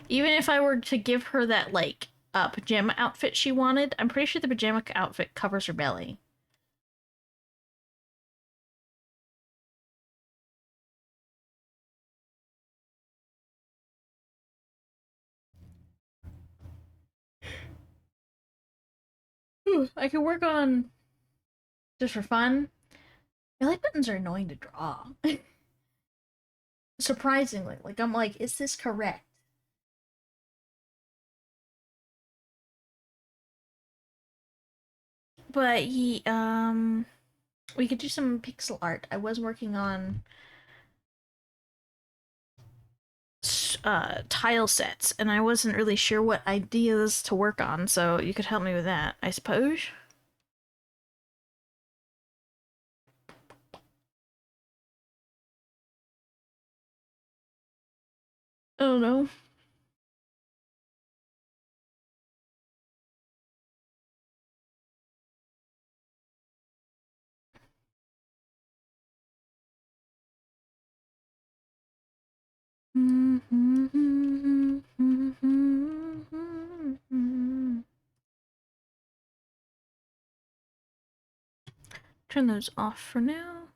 Even if I were to give her that, like, pajama outfit she wanted, I'm pretty sure the pajama outfit covers her belly. Ooh, I could work on, just for fun, belly buttons are annoying to draw. Surprisingly. Like, I'm like, is this correct? But we could do some pixel art. I was working on tile sets, and I wasn't really sure what ideas to work on, so you could help me with that, I suppose. I don't know. Turn those off for now.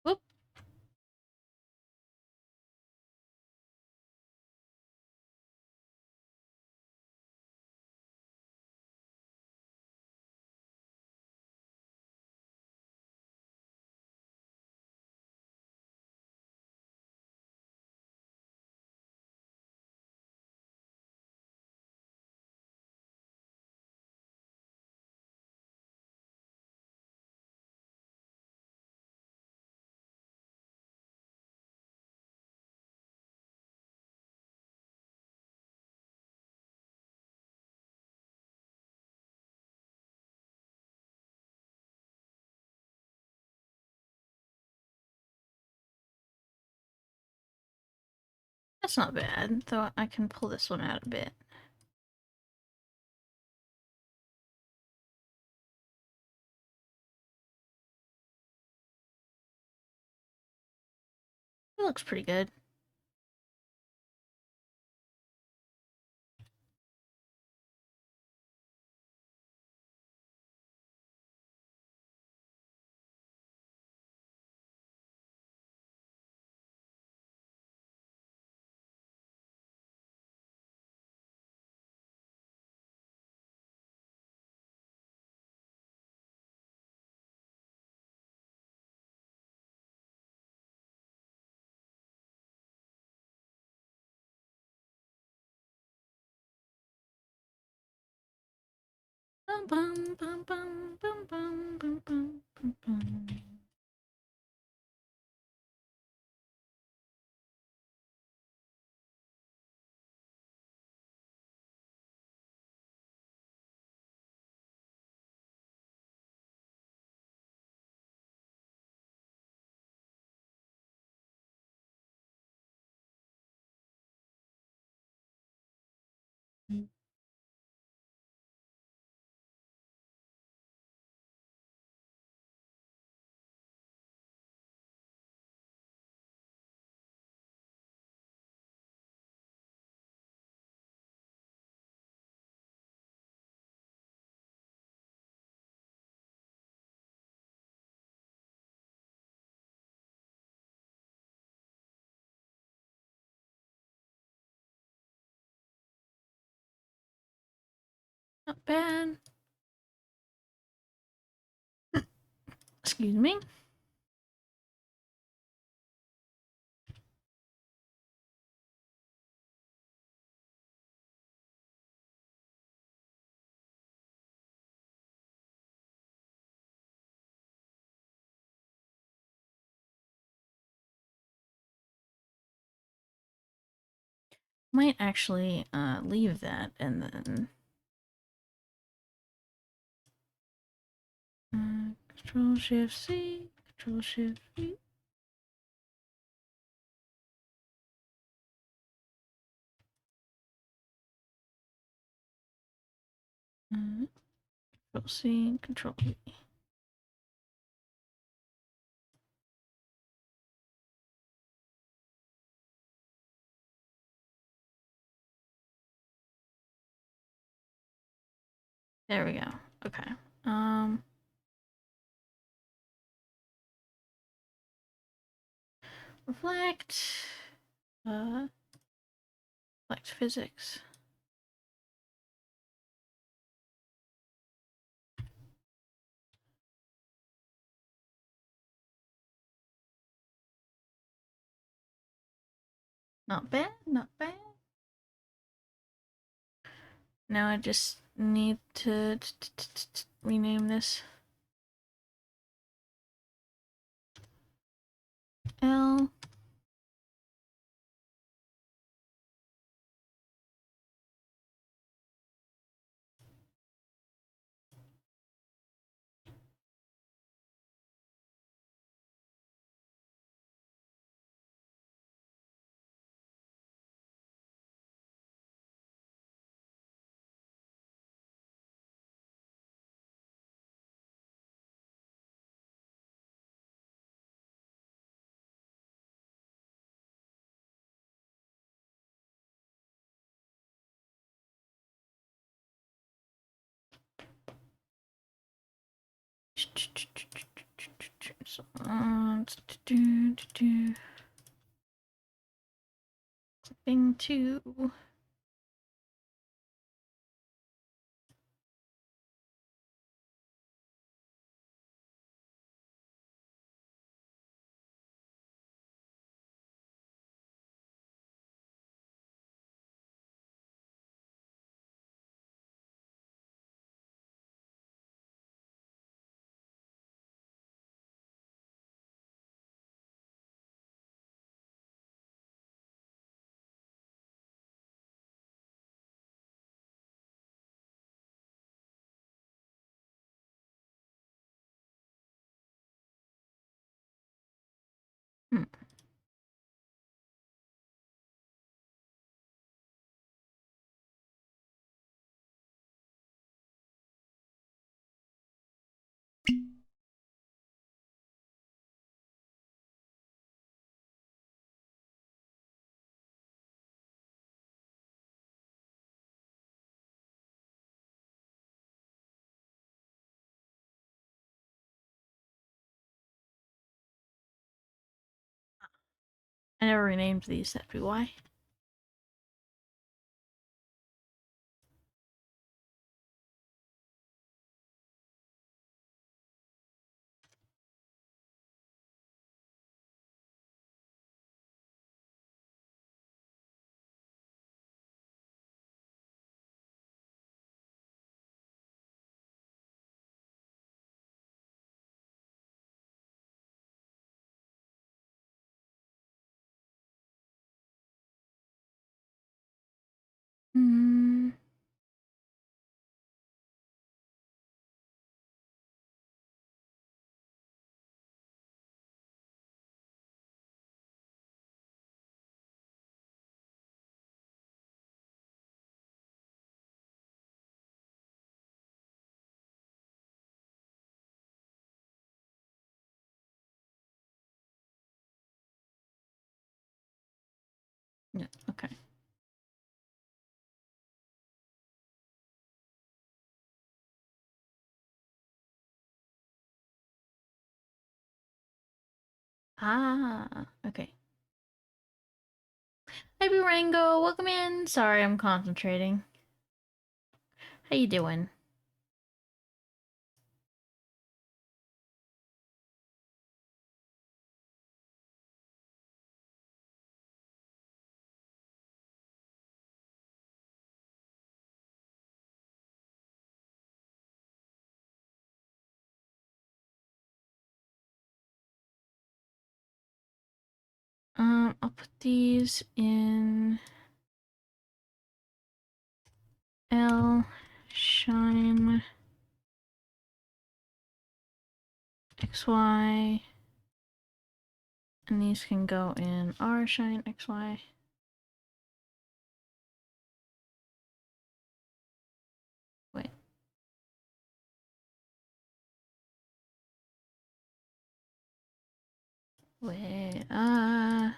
Whoop. That's not bad, though I can pull this one out a bit. It looks pretty good. Bum, bum, bum, bum, bum, bum, bum, bum, bum, bum. Not bad. Excuse me. Might actually leave that and then Control Shift C, Control Shift V. Control C, Control V. There we go. Okay. Reflect. Reflect physics. Not bad, not bad. Now I just need to rename this. L. So, clipping 2. Hmm. I never renamed these, that'd be why. Yeah, okay. Ah, okay. Hey, Rango, welcome in. Sorry, I'm concentrating. How you doing? I'll put these in L shine XY, and these can go in R shine XY. Wait. Wait, oh,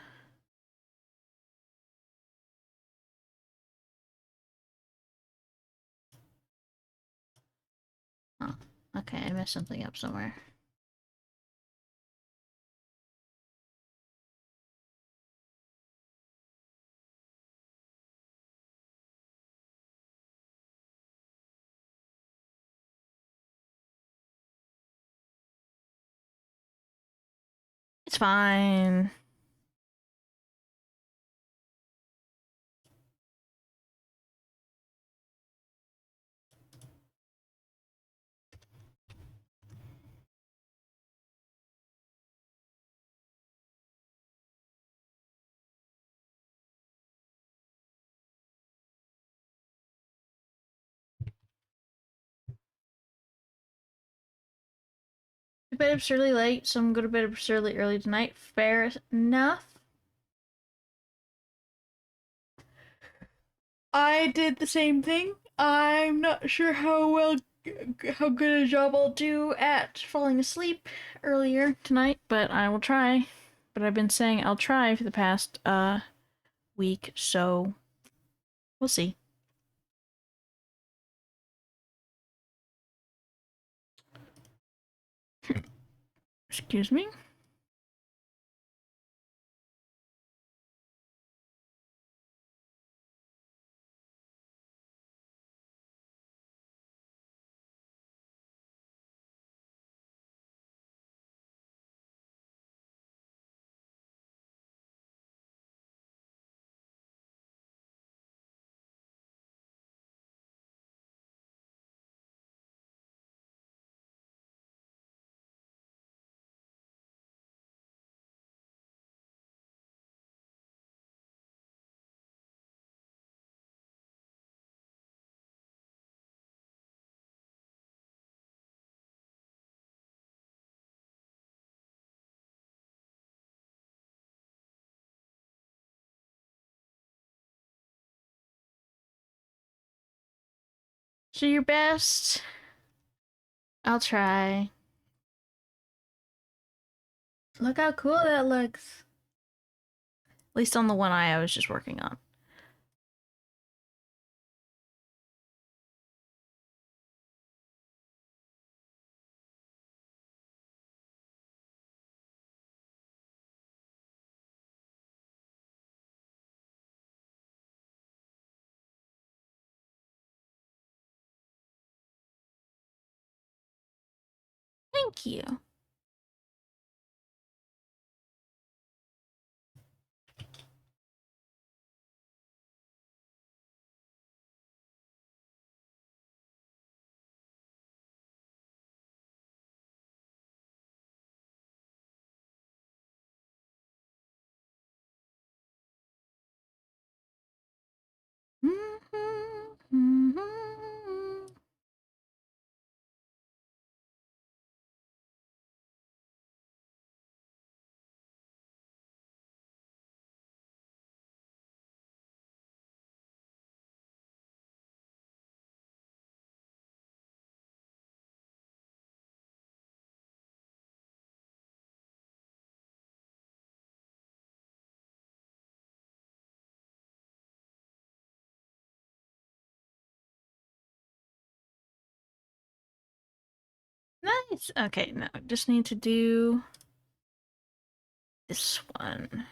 okay, I messed something up somewhere. It's fine. I bed absurdly late, so I'm going to bed absurdly early tonight. Fair enough. I did the same thing. I'm not sure how good a job I'll do at falling asleep earlier tonight, but I will try. But I've been saying I'll try for the past week, so we'll see. Excuse me? Do your best. I'll try. Look how cool that looks. At least on the one eye I was just working on. Thank you. Mm-hmm. Nice. Okay, now I just need to do this one.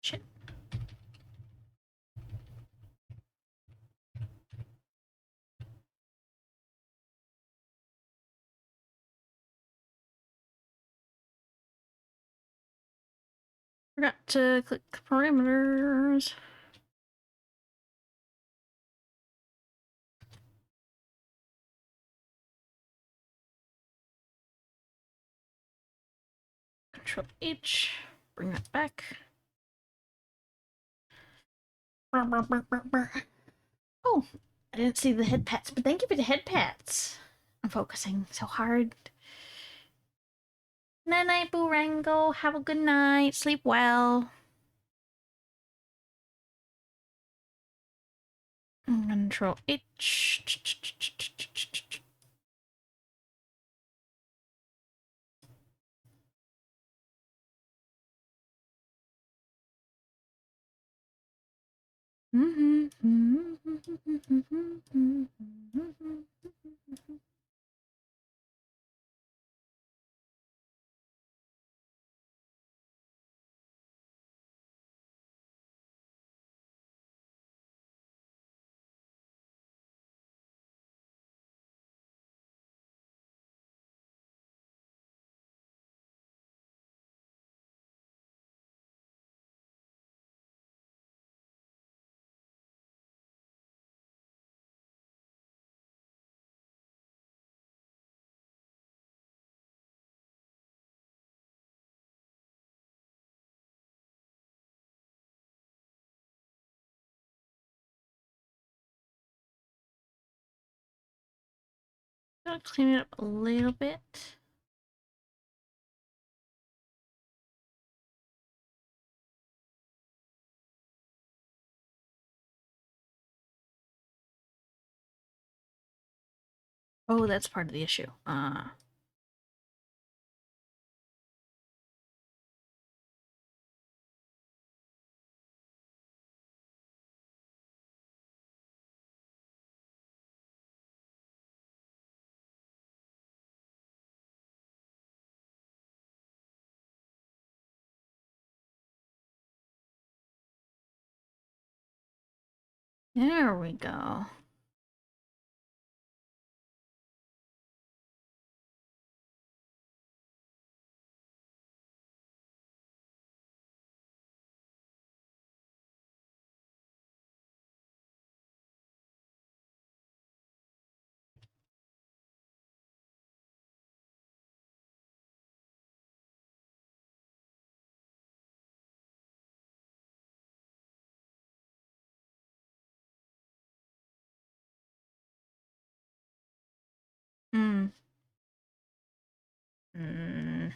Shit. Forgot to click parameters. Control H. Bring that back. Oh, I didn't see the head pats, but thank you for the head pats. I'm focusing so hard. Night night, Boorango. Have a good night. Sleep well. Control H. I'll clean it up a little bit. Oh, that's part of the issue. There we go. Hmm. Hmm.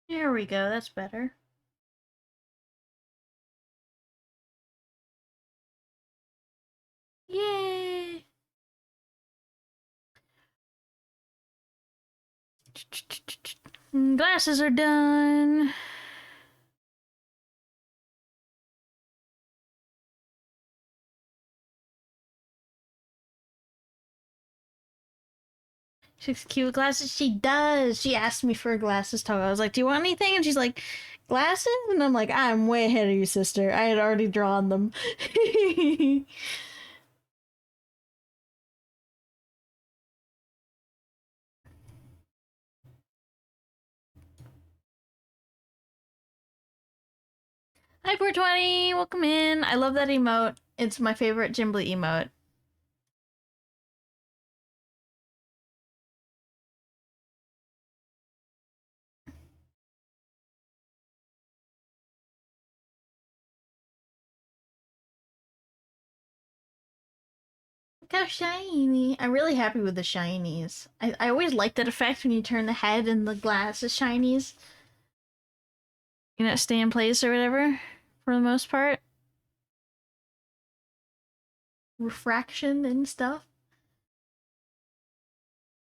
There we go, that's better. Yay! Glasses are done. She looks cute with glasses. She does. She asked me for a glasses talk. I was like, "Do you want anything?" And she's like, "Glasses?" And I'm like, "I'm way ahead of you, sister. I had already drawn them." Hi, 420. Welcome in. I love that emote. It's my favorite Jimbly emote. Look how shiny. I'm really happy with the shinies. I always like that effect when you turn the head and the glass is shinies. You know, stay in place or whatever, for the most part. Refraction and stuff.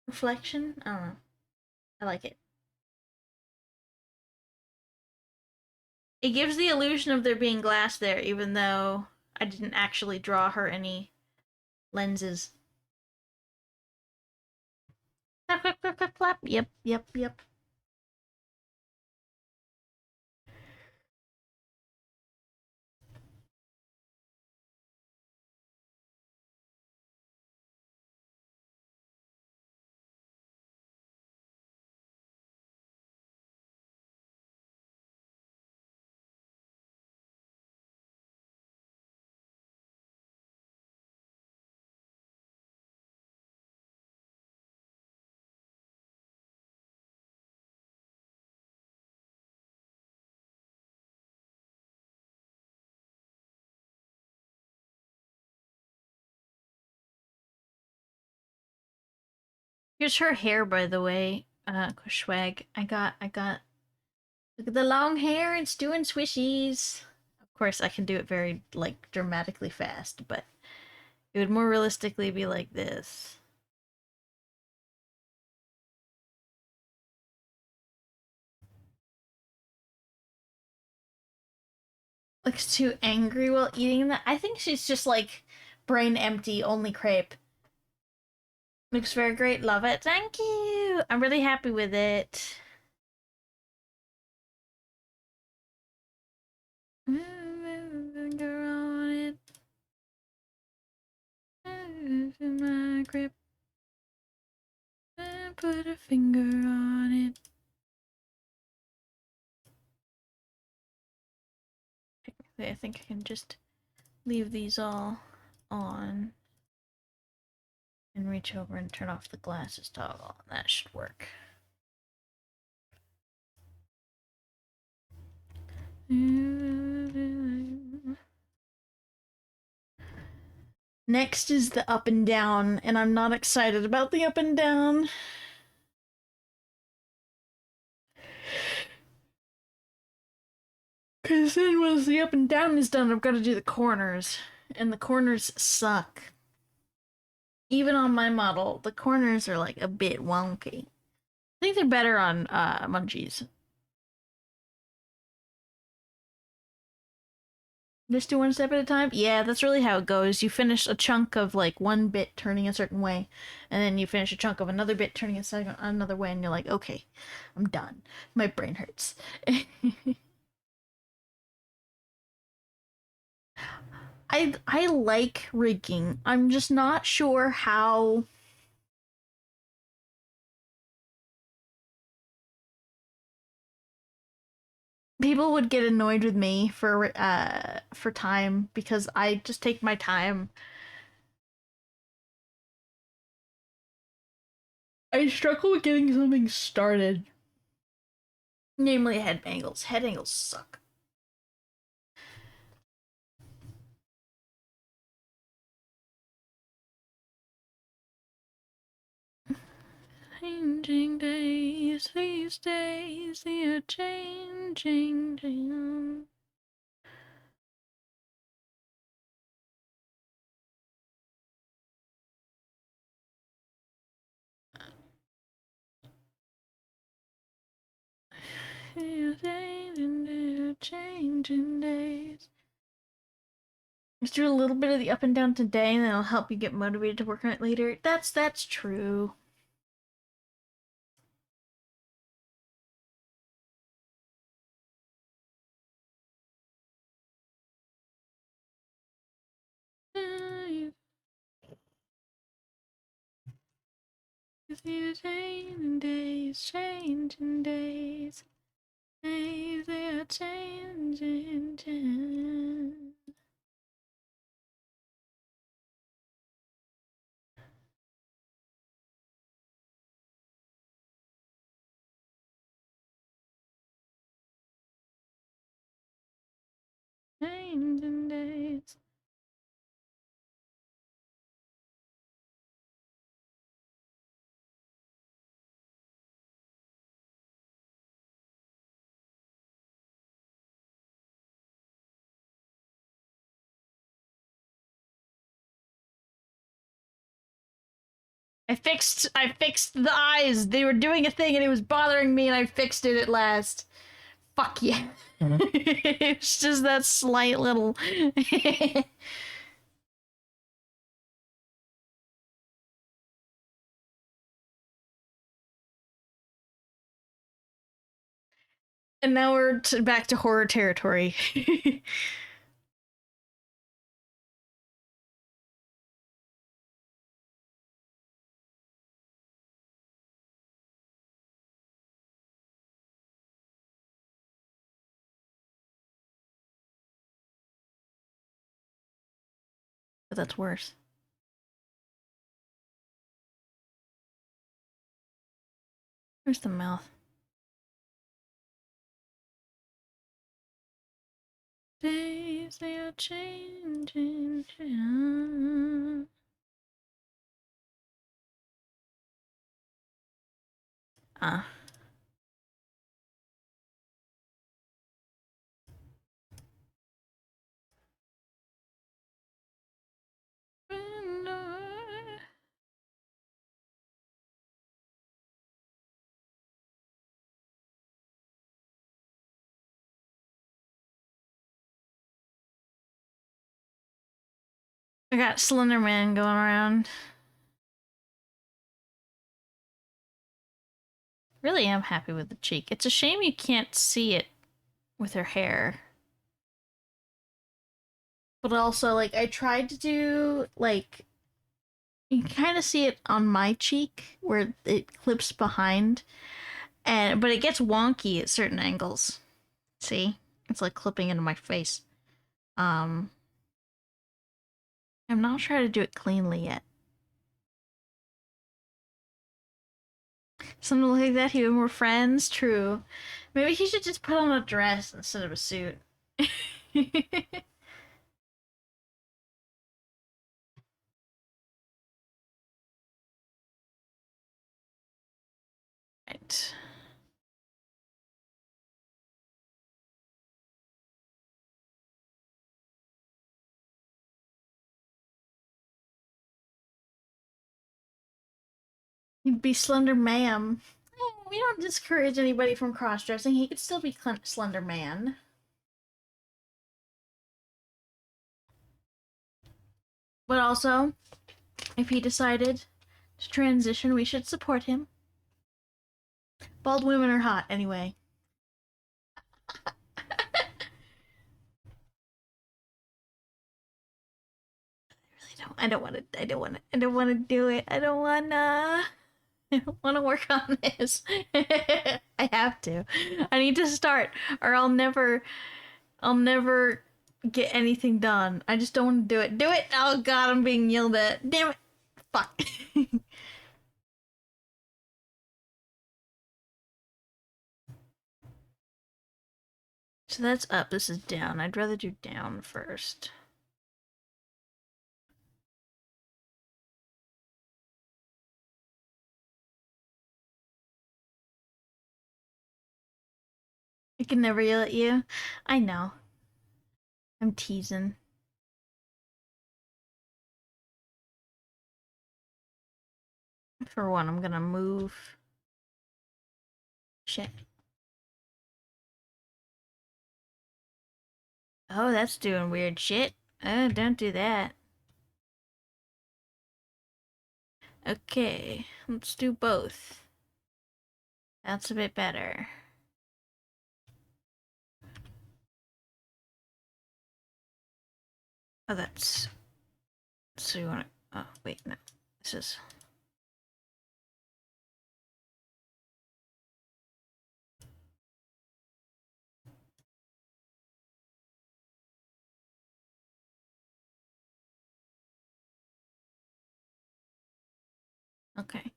Reflection. I don't know. I like it. It gives the illusion of there being glass there, even though I didn't actually draw her any lenses. Clap, clap, clap, clap, clap. Yep, yep, yep. Here's her hair, by the way. Swag. I got. Look at the long hair. It's doing swishies. Of course, I can do it very, like, dramatically fast, but it would more realistically be like this. Looks too angry while eating that. I think she's just like brain empty, only crepe. Looks very great. Love it. Thank you. I'm really happy with it. Finger on it. In my grip. Put a finger on it. Technically, I think I can just leave these all on and reach over and turn off the glasses toggle. That should work. Next is the up and down, and I'm not excited about the up and down. Because then once the up and down is done, I've got to do the corners. And the corners suck. Even on my model, the corners are like a bit wonky. I think they're better on munchies. Just do one step at a time? Yeah, that's really how it goes. You finish a chunk of like one bit turning a certain way, and then you finish a chunk of another bit turning another way, and you're like, okay, I'm done. My brain hurts. I like rigging. I'm just not sure how people would get annoyed with me for time because I just take my time. I struggle with getting something started. Namely head angles. Head angles suck. Changing days, these days, they are changing. Changing days. Just do a little bit of the up and down today, and then it'll help you get motivated to work on it later. That's true. Changing days, changing days, days they are changing. Changing days. I fixed the eyes. They were doing a thing and it was bothering me and I fixed it at last. Fuck yeah. It's just that slight little And now we're back to horror territory. But that's worse. Where's the mouth? Days they are changing. Ah. I got Slender Man going around. Really am happy with the cheek. It's a shame you can't see it with her hair. But also, like, I tried to do, like, you can kind of see it on my cheek where it clips behind, but it gets wonky at certain angles. See? It's like clipping into my face. Um, I'm not trying to do it cleanly yet. Something like that, even more friends, true. Maybe he should just put on a dress instead of a suit. Right. He'd be Slender Ma'am. We don't discourage anybody from cross dressing. He could still be Slender Man. But also, if he decided to transition, we should support him. Bald women are hot, anyway. I don't want to. I don't want to. I don't want to do it. I don't wanna. I don't want to work on this. I have to. I need to start, or I'll never. I'll never get anything done. I just don't want to do it. Do it! Oh god, I'm being yelled at. Damn it! Fuck. So that's up. This is down. I'd rather do down first. I can never yell at you. I know. I'm teasing. For one, I'm gonna move. Shit. Oh, that's doing weird shit. Oh, don't do that. Okay, let's do both. That's a bit better. Oh, that's... So you wanna... Oh, wait, no. This is... Okay.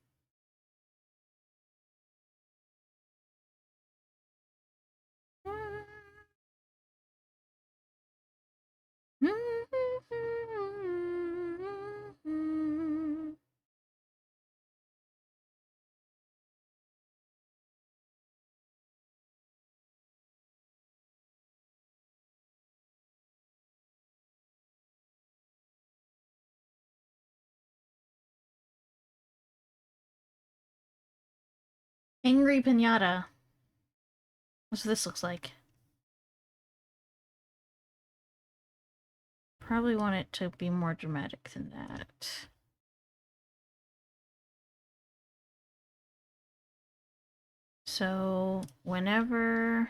Angry Pinata. That's what this looks like. Probably want it to be more dramatic than that. So, whenever...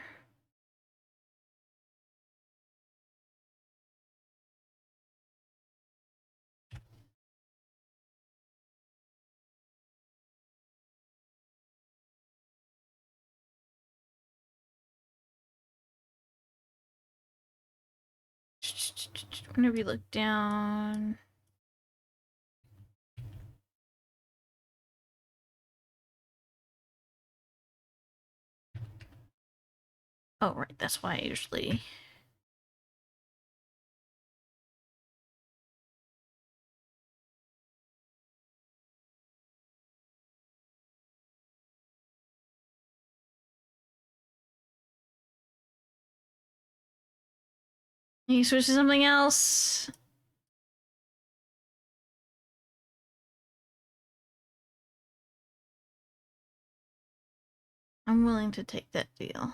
Whenever you look down... Oh, right, that's why I usually... You switch to something else? I'm willing to take that deal.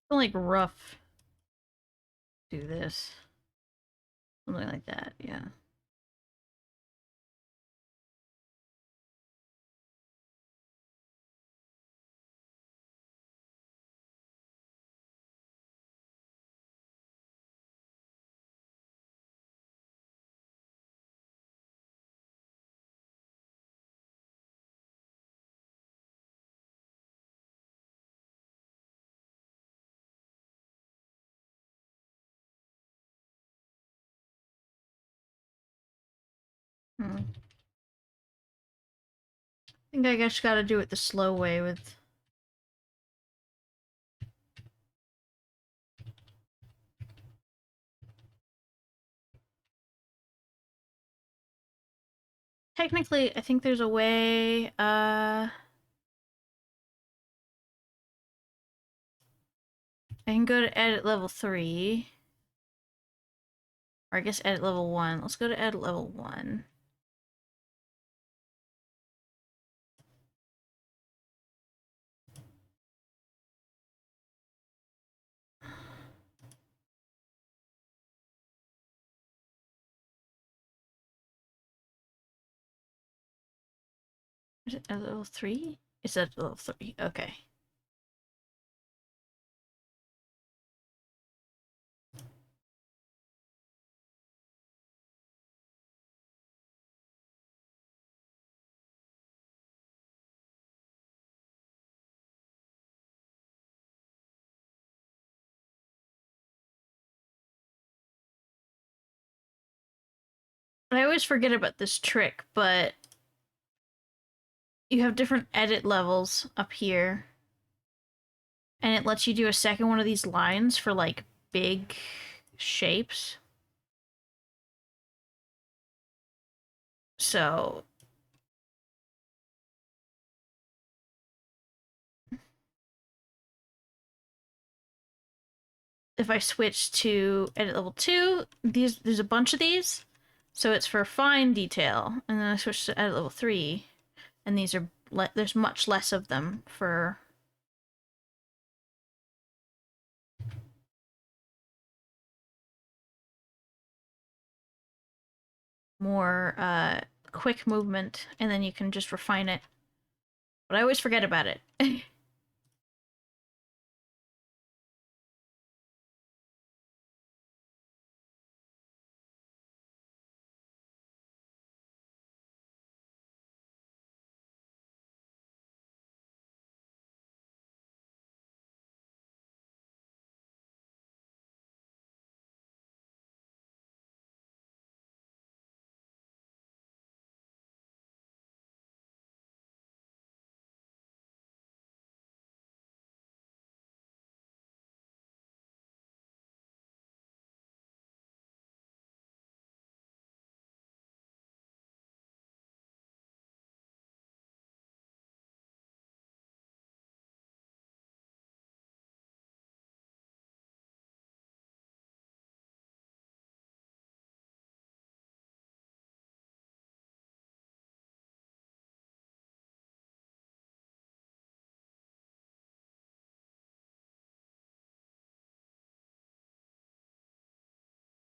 I feel like rough. Do this. Something like that, yeah. Hmm. I think I just gotta do it the slow way with... Technically, I think there's a way, I can go to edit level 3. Or I guess edit level 1. Let's go to edit level 1. Is it edit level 3? It's edit level 3. Okay. I always forget about this trick, but you have different edit levels up here, and it lets you do a second one of these lines for like big shapes. So if I switch to edit level 2, there's a bunch of these. So it's for fine detail. And then I switch to edit level 3, and these are there's much less of them for more quick movement, and then you can just refine it. But I always forget about it.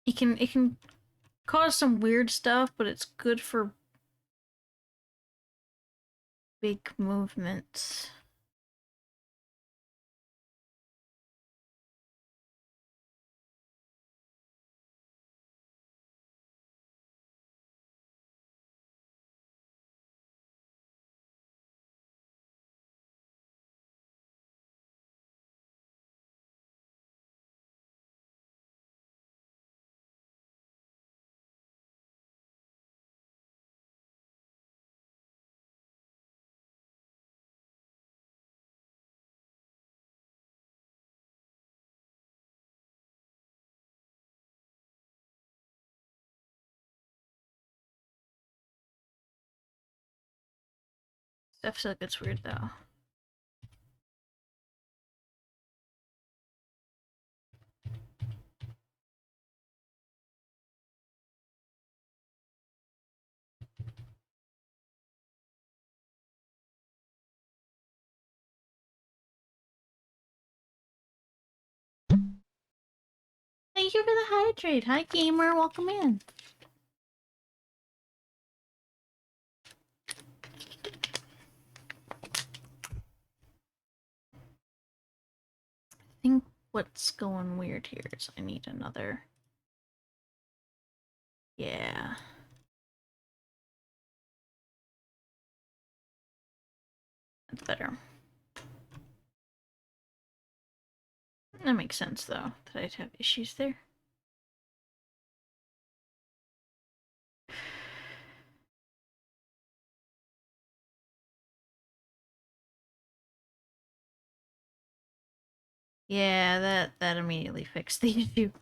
It can cause some weird stuff, but it's good for big movements. Stuff still gets weird though. Thank you for the hydrate. Hi, gamer. Welcome in. I think what's going weird here is I need another. Yeah. That's better. That makes sense, though, that I'd have issues there. Yeah, that immediately fixed the issue.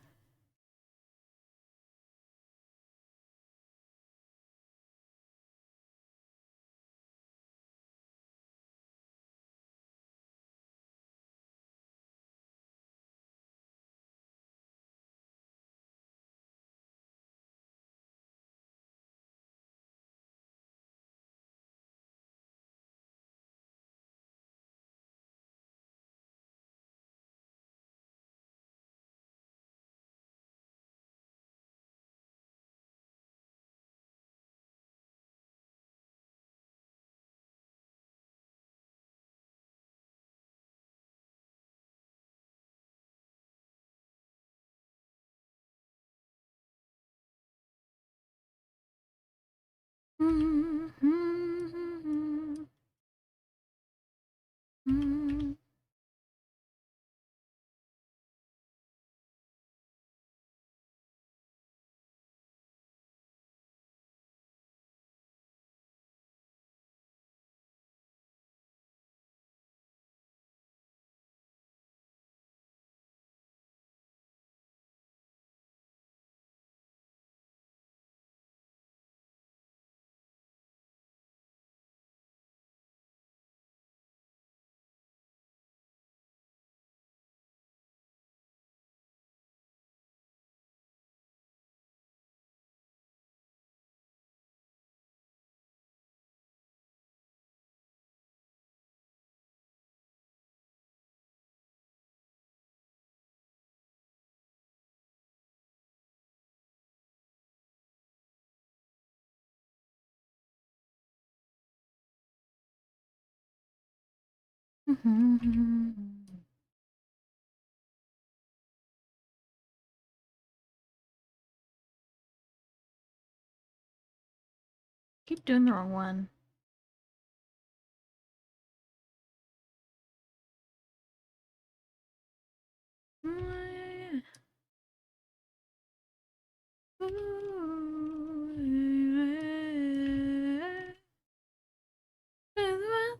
Keep doing the wrong one.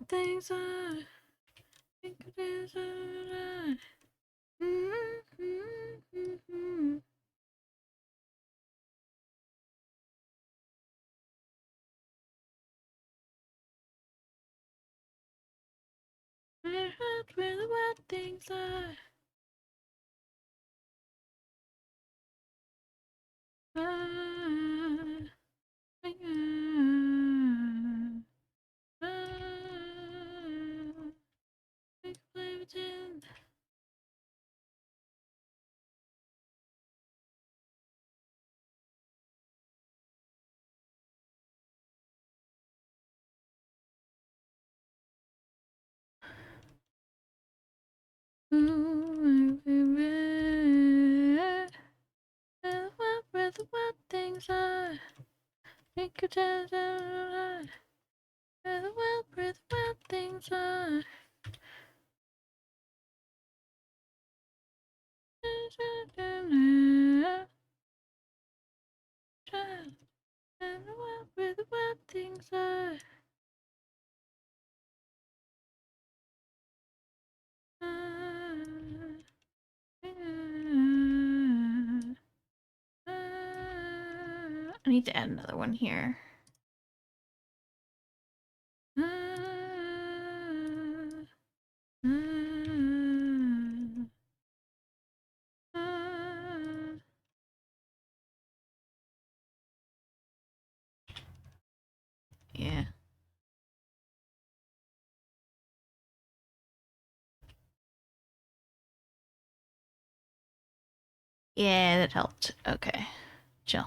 Things I think it is alright. Where the wild things are. Play pretend. Where the wild things are. Think you tell where the wild things are. Where the wild things are. I need to add another one here. Yeah. Yeah, that helped. Okay. Chill.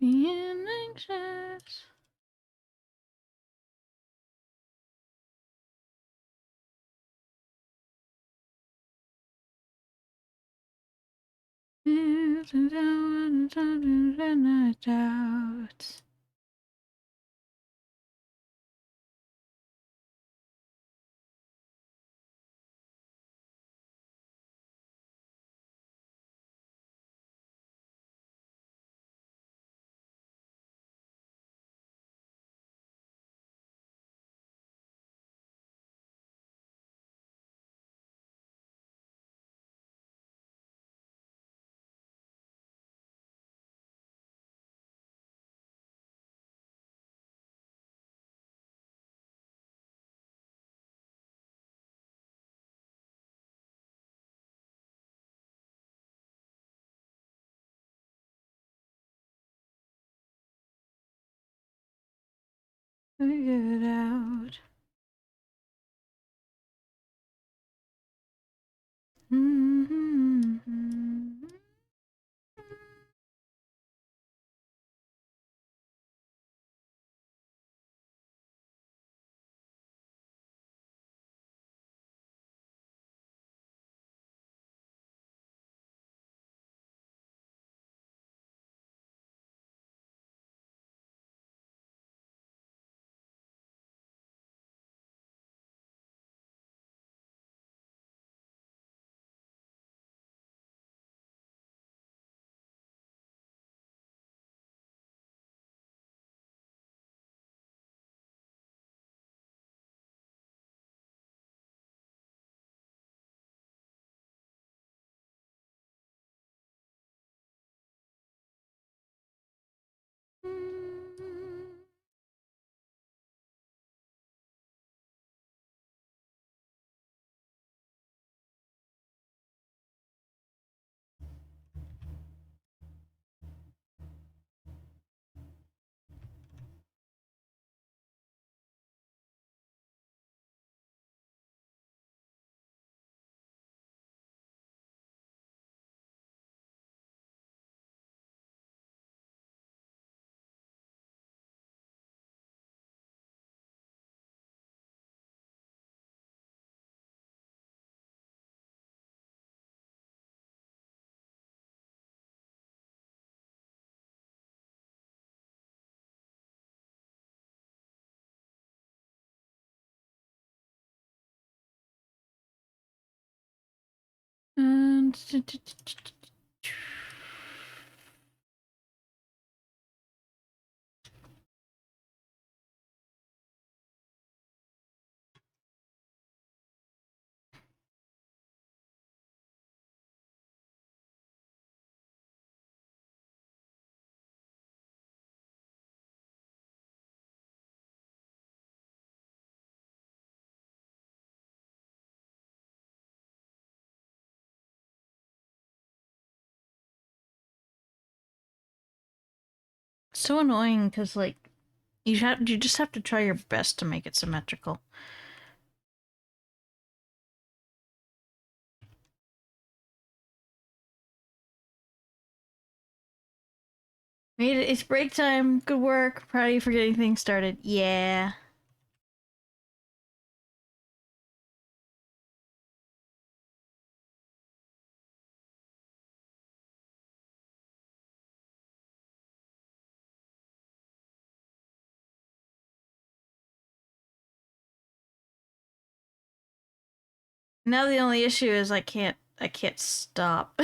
Being anxious. Is and I doubt. Figure it out. And so annoying because like you just have to try your best to make it symmetrical. Made it. It's break time. Good work. Proud of you for getting things started. Yeah. Now the only issue is I can't stop.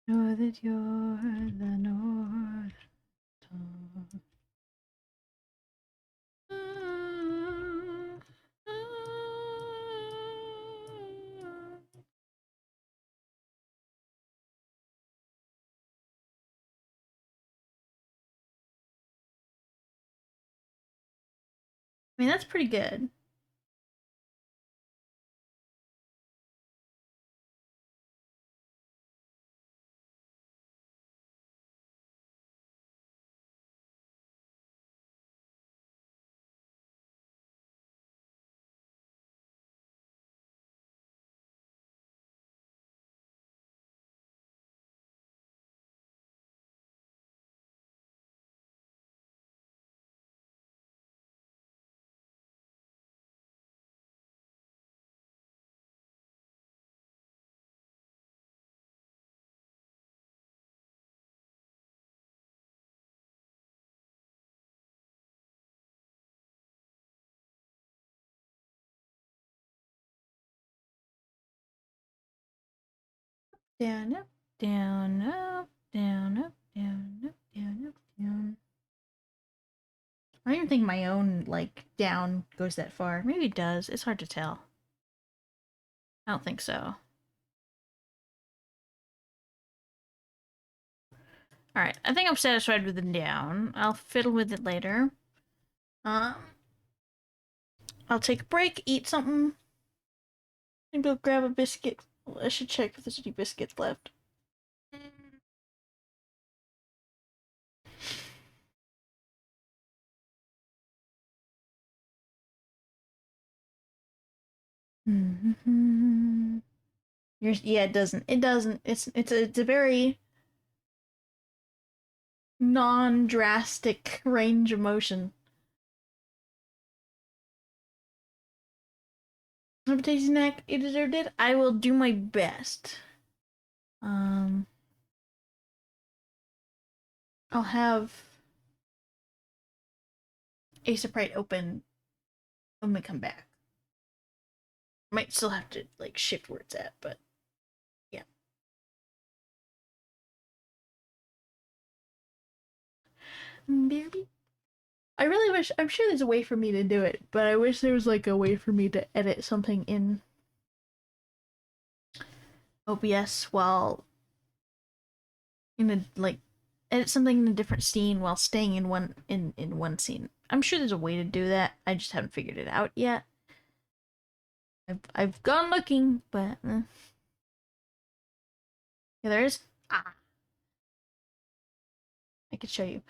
Know that you're the North Star. I mean, that's pretty good. Down, up, down, up, down, up, down, up, down, up, down. I don't even think my own like down goes that far. Maybe it does. It's hard to tell. I don't think so. Alright, I think I'm satisfied with the down. I'll fiddle with it later. Um, I'll take a break, eat something, and go grab a biscuit. Well, I should check if there's any biscuits left. Mm-hmm. Yeah, it doesn't. It doesn't. It's a very non-drastic range of motion. Appetizing snack, it deserved it. I will do my best. Um, I'll have Ace of Pride open when we come back. Might still have to like shift where it's at, but yeah. Baby. I really wish, I'm sure there's a way for me to do it, but I wish there was like a way for me to edit something in OBS while in a like edit something in a different scene while staying in one scene. I'm sure there's a way to do that. I just haven't figured it out yet. I've gone looking, but yeah, there is. Ah, I could show you.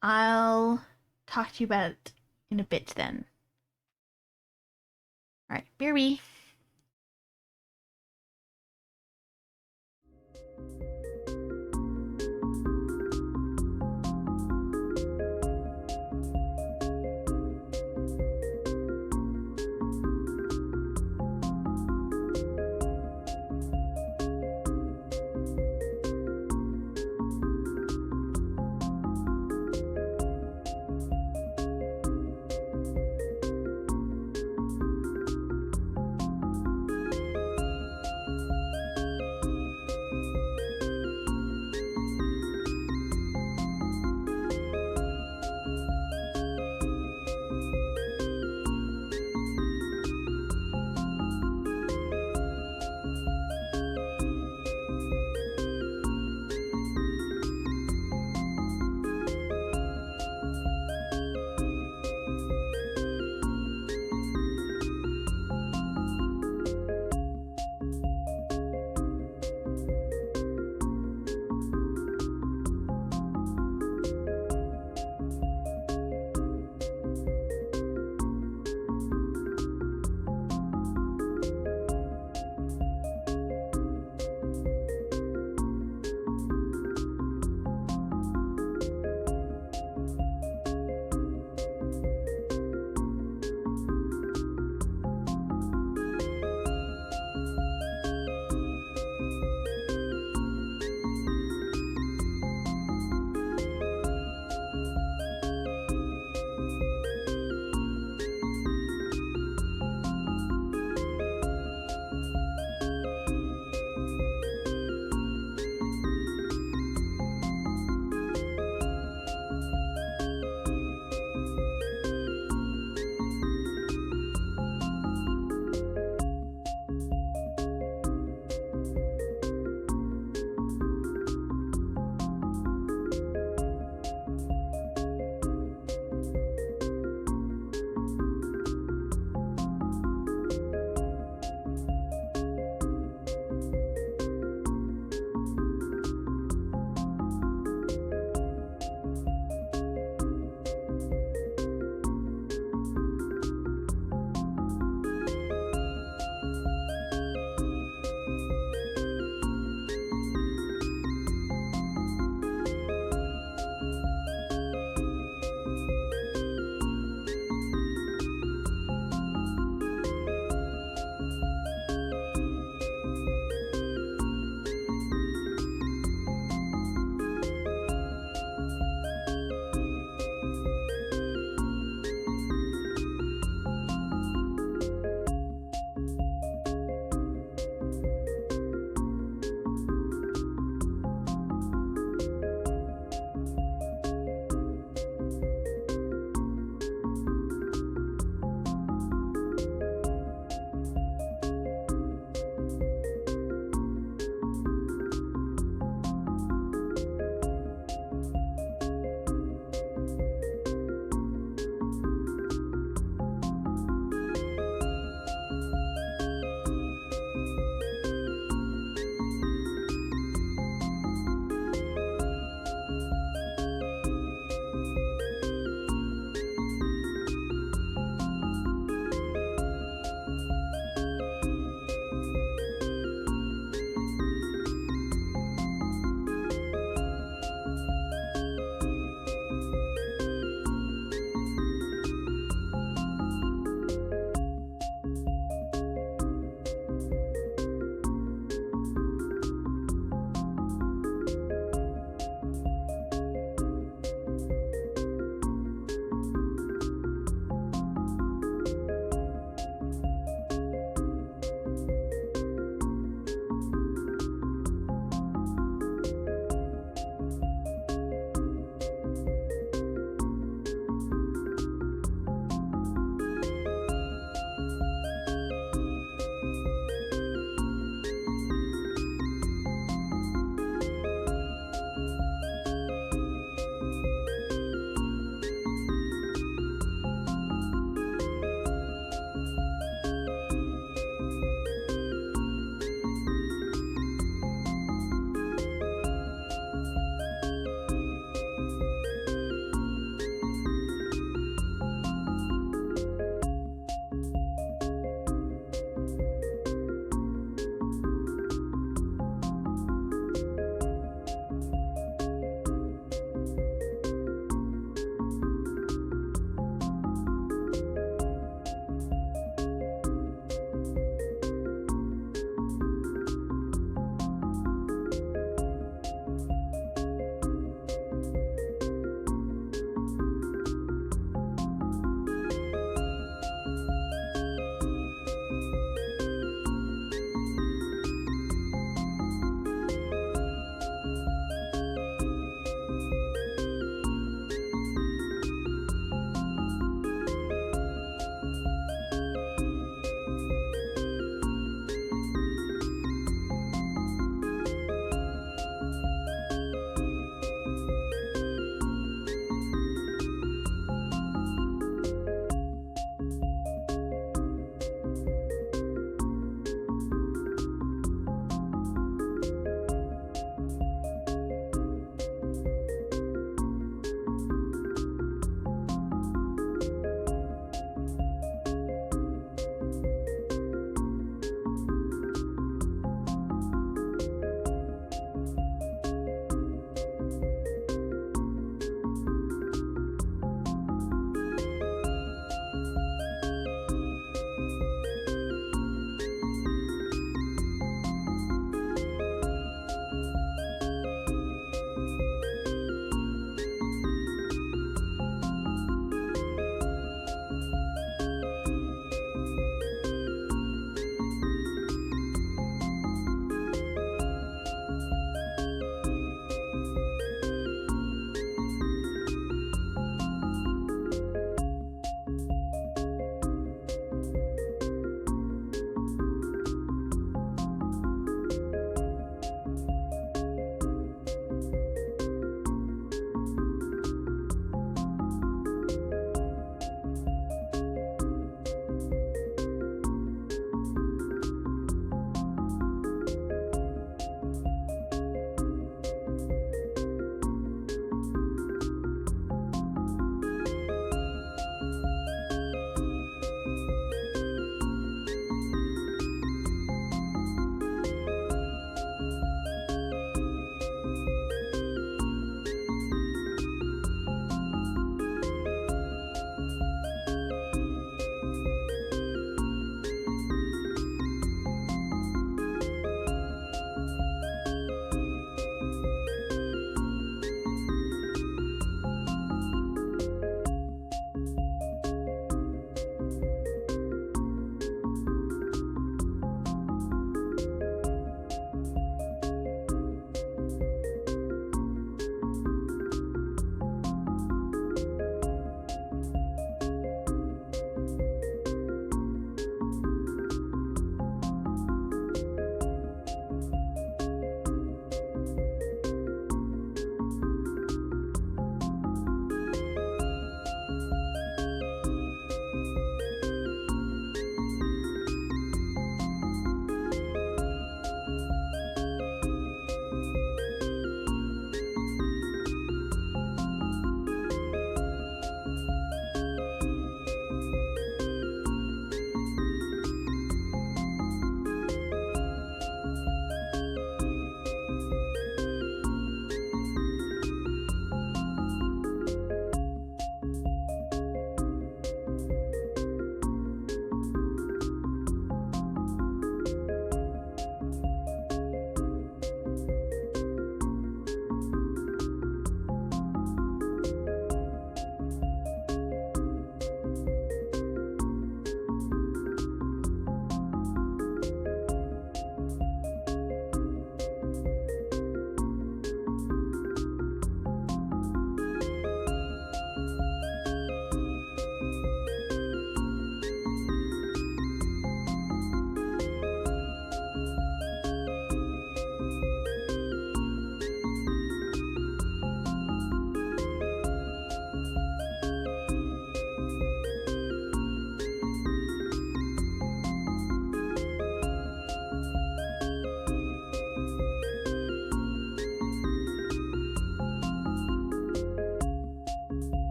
I'll talk to you about it in a bit then. All right, BRB.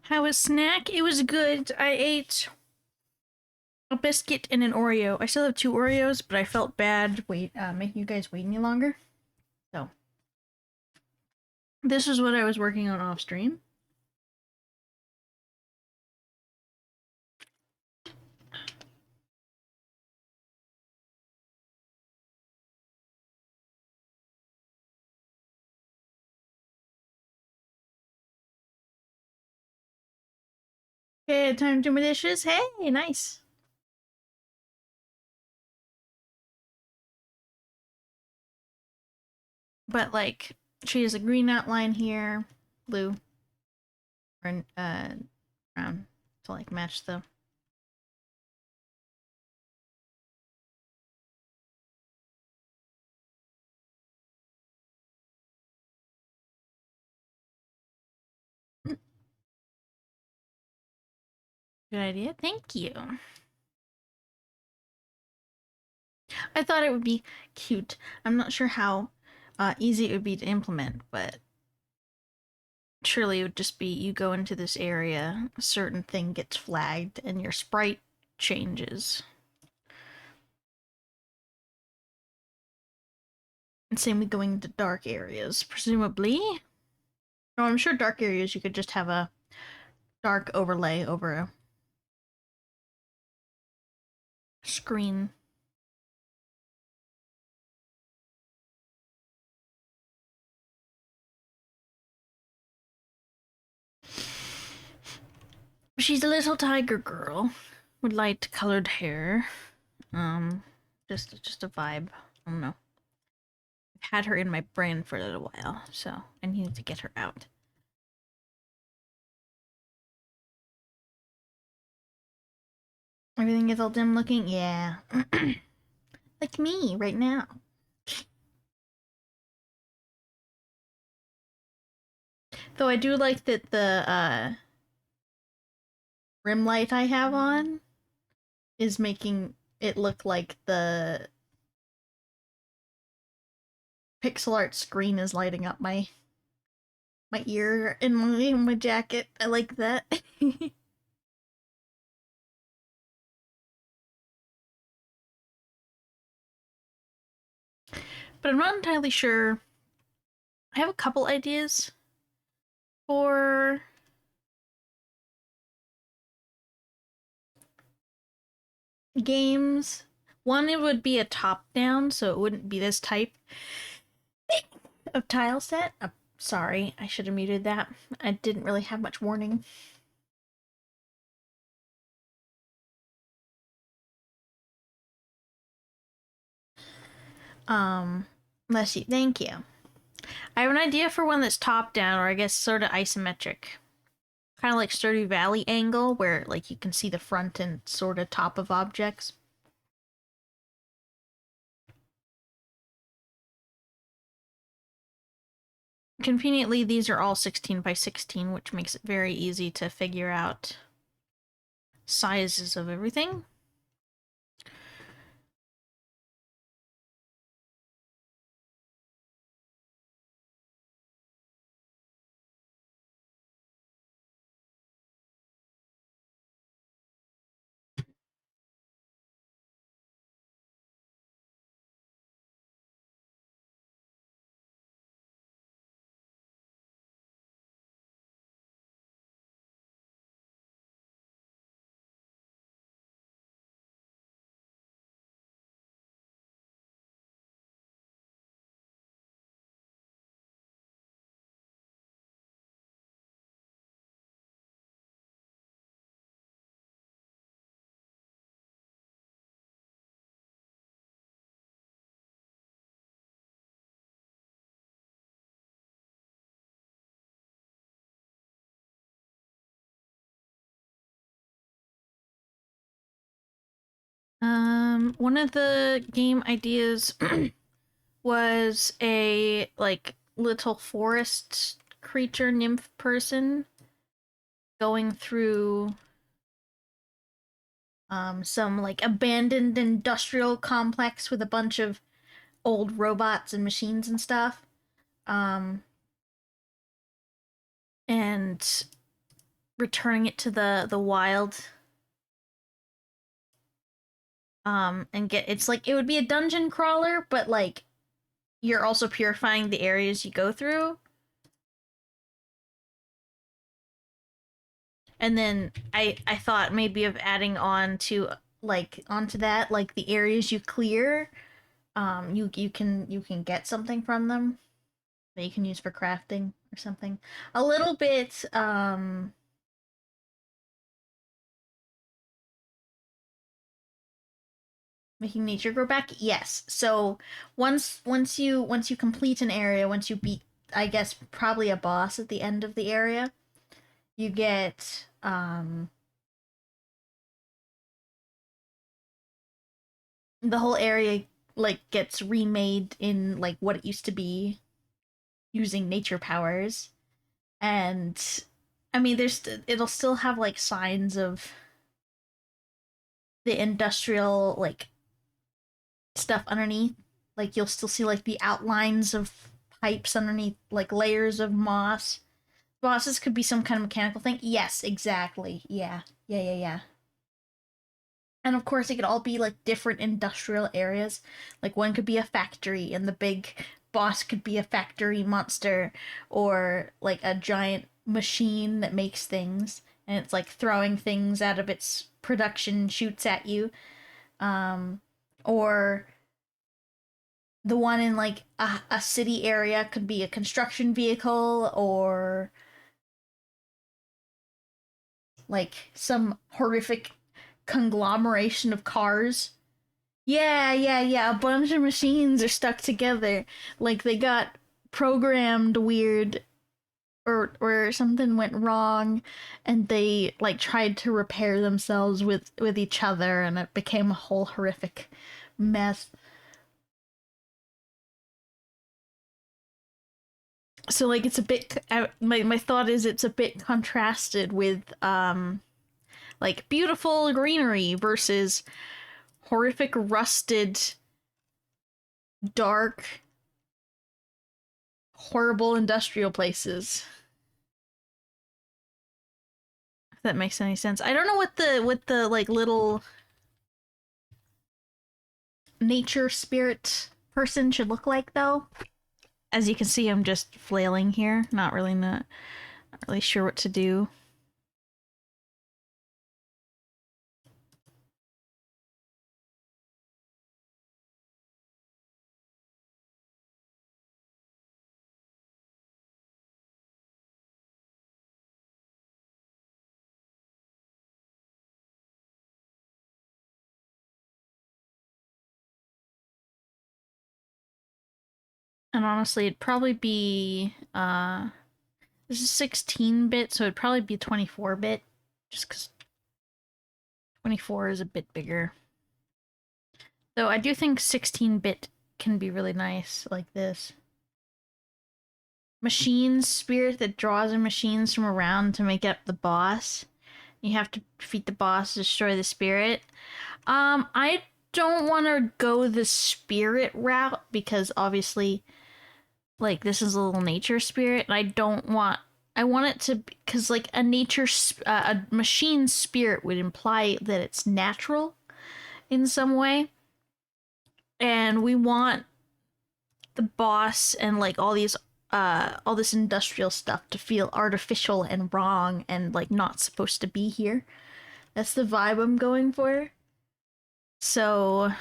How was snack? It was good. I ate a biscuit and an Oreo. I still have 2 Oreos, but I felt bad making you guys wait any longer. So this is what I was working on off stream. Okay, time to do my dishes. Hey, nice. But like, she has a green outline here, blue, or brown to like match the. Good idea. Thank you. I thought it would be cute. I'm not sure how easy it would be to implement, but surely it would just be you go into this area, a certain thing gets flagged, and your sprite changes. And same with going into dark areas, presumably. Oh, I'm sure dark areas you could just have a dark overlay over a screen. She's a little tiger girl with light colored hair. Just a vibe. I don't know. I've had her in my brain for a little while, so I needed to get her out. Everything is all dim looking? Yeah. Like me right now. Though I do like that the rim light I have on is making it look like the pixel art screen is lighting up my ear in my jacket. I like that. But I'm not entirely sure. I have a couple ideas for games. One, it would be a top down, so it wouldn't be this type of tile set. Sorry, I should have muted that. I didn't really have much warning. Bless you. Thank you. I have an idea for one that's top down, or I guess sort of isometric. Kind of like Stardew Valley angle, where like you can see the front and sort of top of objects. Conveniently, these are all 16 by 16, which makes it very easy to figure out sizes of everything. One of the game ideas was a like little forest creature nymph person going through some like abandoned industrial complex with a bunch of old robots and machines and stuff. And returning it to the wild. And get it's like it would be a dungeon crawler, but like you're also purifying the areas you go through. And then I thought maybe of adding on to like onto that like the areas you clear, you can get something from them that you can use for crafting or something. A little bit making nature grow back. Yes. So once you complete an area, once you beat I guess probably a boss at the end of the area, you get the whole area like gets remade in like what it used to be using nature powers. And I mean it'll still have like signs of the industrial like stuff underneath. Like you'll still see like the outlines of pipes underneath like layers of moss. Bosses could be some kind of mechanical thing. Yes, exactly. Yeah. Yeah. And of course, it could all be like different industrial areas. Like one could be a factory, and the big boss could be a factory monster, or like a giant machine that makes things, and it's like throwing things out of its production chutes at you. Um, or the one in like a city area could be a construction vehicle, or like some horrific conglomeration of cars. Yeah. A bunch of machines are stuck together. Like they got programmed weird, or something went wrong, and they like tried to repair themselves with each other, and it became a whole horrific mess. So like it's a bit my thought is it's a bit contrasted with like beautiful greenery versus horrific rusted dark horrible industrial places. If that makes any sense. I don't know what the like little nature spirit person should look like though. As you can see, I'm just flailing here, not really sure what to do. And honestly, it'd probably be this is 16-bit, so it'd probably be 24-bit, just because 24 is a bit bigger. Though I do think 16-bit can be really nice, like this. Machine spirit that draws in machines from around to make up the boss. You have to defeat the boss, destroy the spirit. I don't want to go the spirit route because obviously, like this is a little nature spirit, and I don't want. I want it to because like a machine spirit would imply that it's natural in some way, and we want the boss and like all this industrial stuff to feel artificial and wrong and like not supposed to be here. That's the vibe I'm going for. So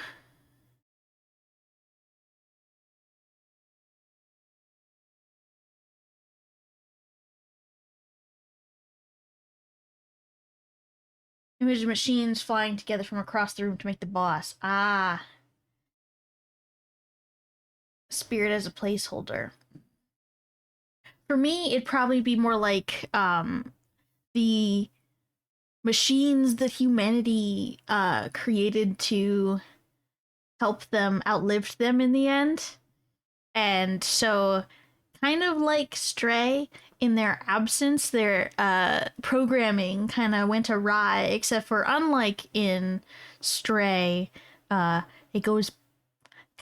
image machines flying together from across the room to make the boss. Ah, spirit as a placeholder. For me, it'd probably be more like the machines that humanity created to help them outlived them in the end. And so kind of like Stray, in their absence, their programming kind of went awry, except for unlike in Stray, it goes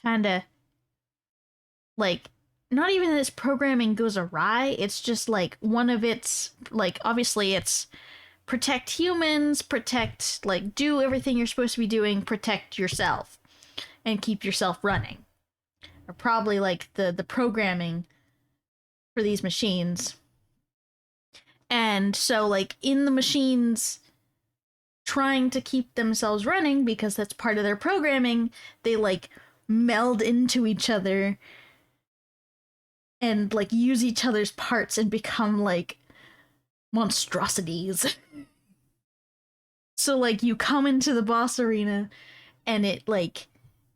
kind of like not even that its programming goes awry, it's just like one of its, like, obviously it's protect humans, protect, like, do everything you're supposed to be doing, protect yourself and keep yourself running. Or probably like the programming for these machines. And so like in the machines trying to keep themselves running because that's part of their programming, they like meld into each other and like use each other's parts and become like monstrosities. So like you come into the boss arena and it like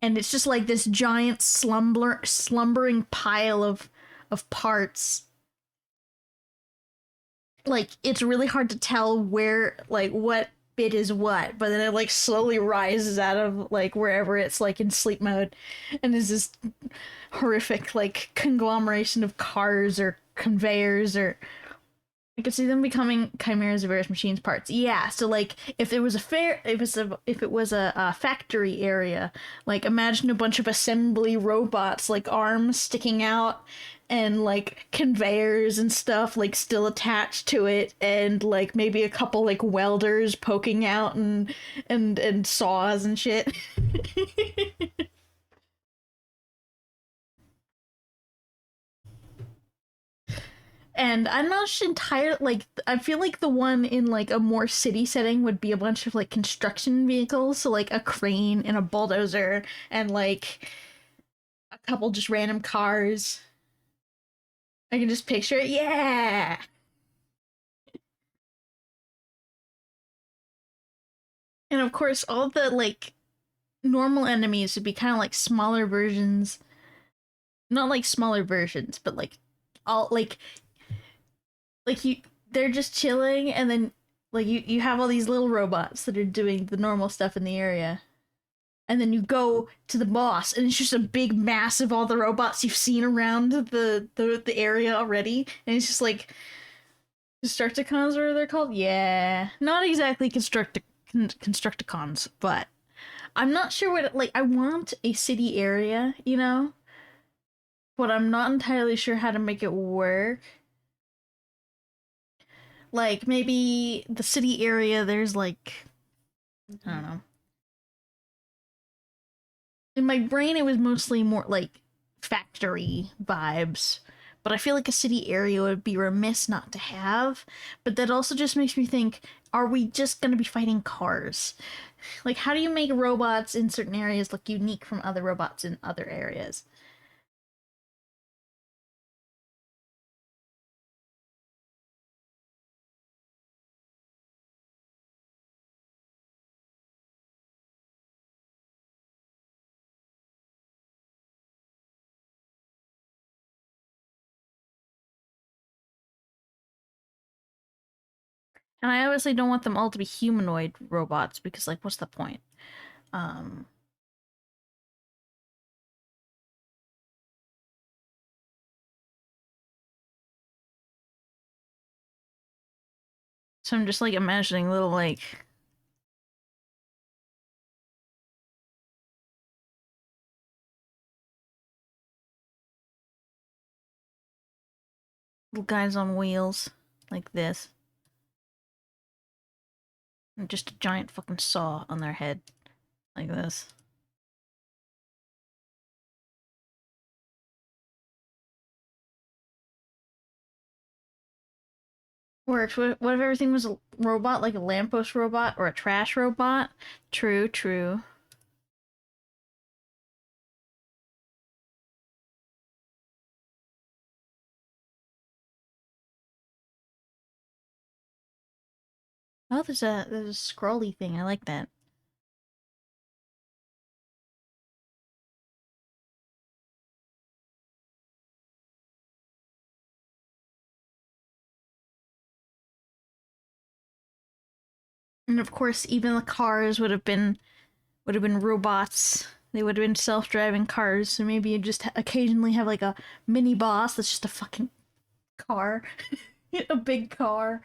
and it's just like this giant slumbering pile of parts. Like it's really hard to tell where like what bit is what, but then it like slowly rises out of like wherever it's like in sleep mode and is this horrific like conglomeration of cars or conveyors or I could see them becoming chimeras of various machines parts. Yeah, so like if it was a fair, if it was a factory area, like imagine a bunch of assembly robots, like arms sticking out, and like conveyors and stuff like still attached to it, and like maybe a couple like welders poking out and saws and shit. And I'm not entirely like I feel like the one in like a more city setting would be a bunch of like construction vehicles, so like a crane and a bulldozer and like a couple just random cars. I can just picture it. Yeah. And of course all the like normal enemies would be kind of like smaller versions, not like smaller versions, but all like you they're just chilling and then like you have all these little robots that are doing the normal stuff in the area and then you go to the boss and it's just a big mass of all the robots you've seen around the area already and it's just like constructicons or they're called, yeah, not exactly constructicons, but I'm not sure what like I want a city area, you know, but I'm not entirely sure how to make it work. Like maybe the city area there's like I don't know. In my brain it was mostly more like factory vibes, but I feel like a city area would be remiss not to have. But that also just makes me think, are we just going to be fighting cars? Like how do you make robots in certain areas look unique from other robots in other areas? And I obviously don't want them all to be humanoid robots because like what's the point? Um so I'm just like imagining little like little guys on wheels like this. And just a giant fucking saw on their head like this. Works. What if everything was a robot, like a lamppost robot or a trash robot? True, true. Oh, there's a scrolly thing. I like that. And of course, even the cars would have been robots. They would have been self-driving cars. So maybe you just occasionally have like a mini boss that's just a fucking car, a big car,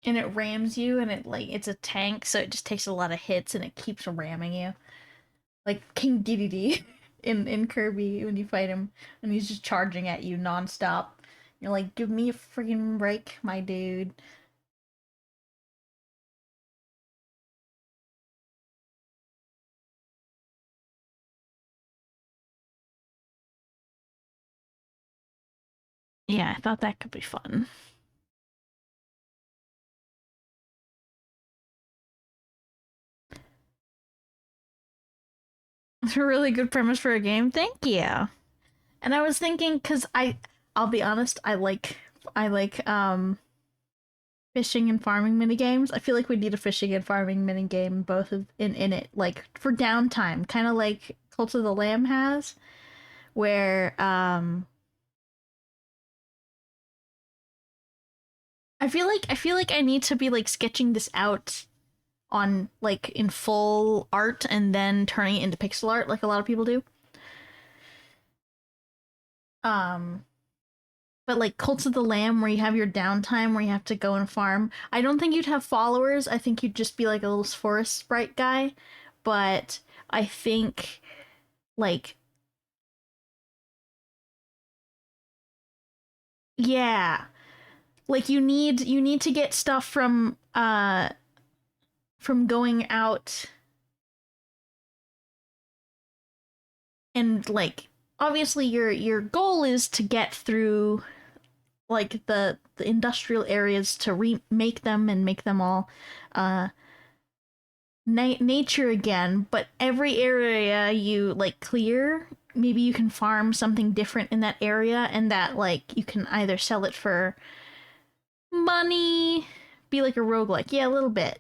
and it rams you. And it like it's a tank, so it just takes a lot of hits and it keeps ramming you. like King Dedede in Kirby when you fight him and he's just charging at you nonstop. You're like, give me a freaking break, my dude. Yeah, I thought that could be fun. It's a really good premise for a game. Thank you. And I was thinking, cause I'll be honest, I like fishing and farming mini games. I feel like we need a fishing and farming mini game, both of in it, like for downtime, kind of like Cult of the Lamb has, where I feel like I need to be like sketching this out on like in full art and then turning it into pixel art like a lot of people do. Um but like Cults of the Lamb where you have your downtime where you have to go and farm. I don't think you'd have followers. I think you'd just be like a little forest sprite guy. But I think like yeah, like you need to get stuff from going out and like obviously your goal is to get through like the industrial areas to remake them and make them all uh nature again, but every area you like clear, maybe you can farm something different in that area and that like you can either sell it for money, be like a roguelike. Yeah, a little bit.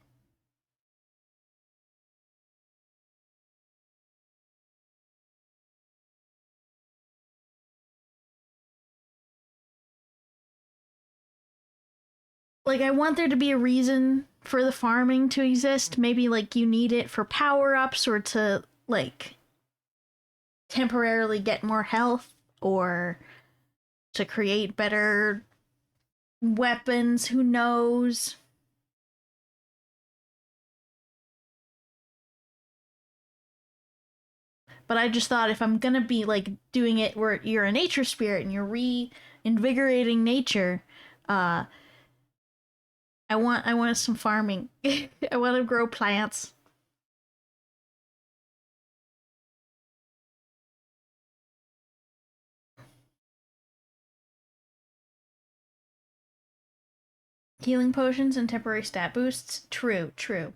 Like I want there to be a reason for the farming to exist. Maybe like you need it for power-ups or to like temporarily get more health or to create better weapons, who knows? But I just thought if I'm gonna be like doing it where you're a nature spirit and you're reinvigorating nature, uh, I want some farming. I want to grow plants. Healing potions and temporary stat boosts. True, true.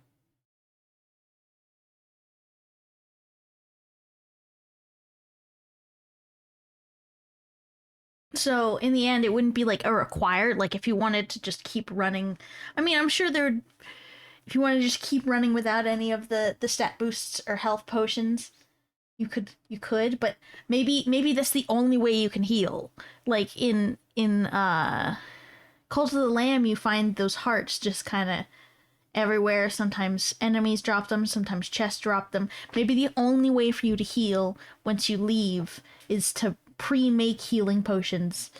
So in the end, it wouldn't be like a required. Like if you wanted to just keep running, I mean, I'm sure there. If you want to just keep running without any of the stat boosts or health potions, you could. But maybe that's the only way you can heal. Like in Cult of the Lamb, you find those hearts just kind of everywhere. Sometimes enemies drop them, sometimes chests drop them. Maybe the only way for you to heal once you leave is to pre-make healing potions.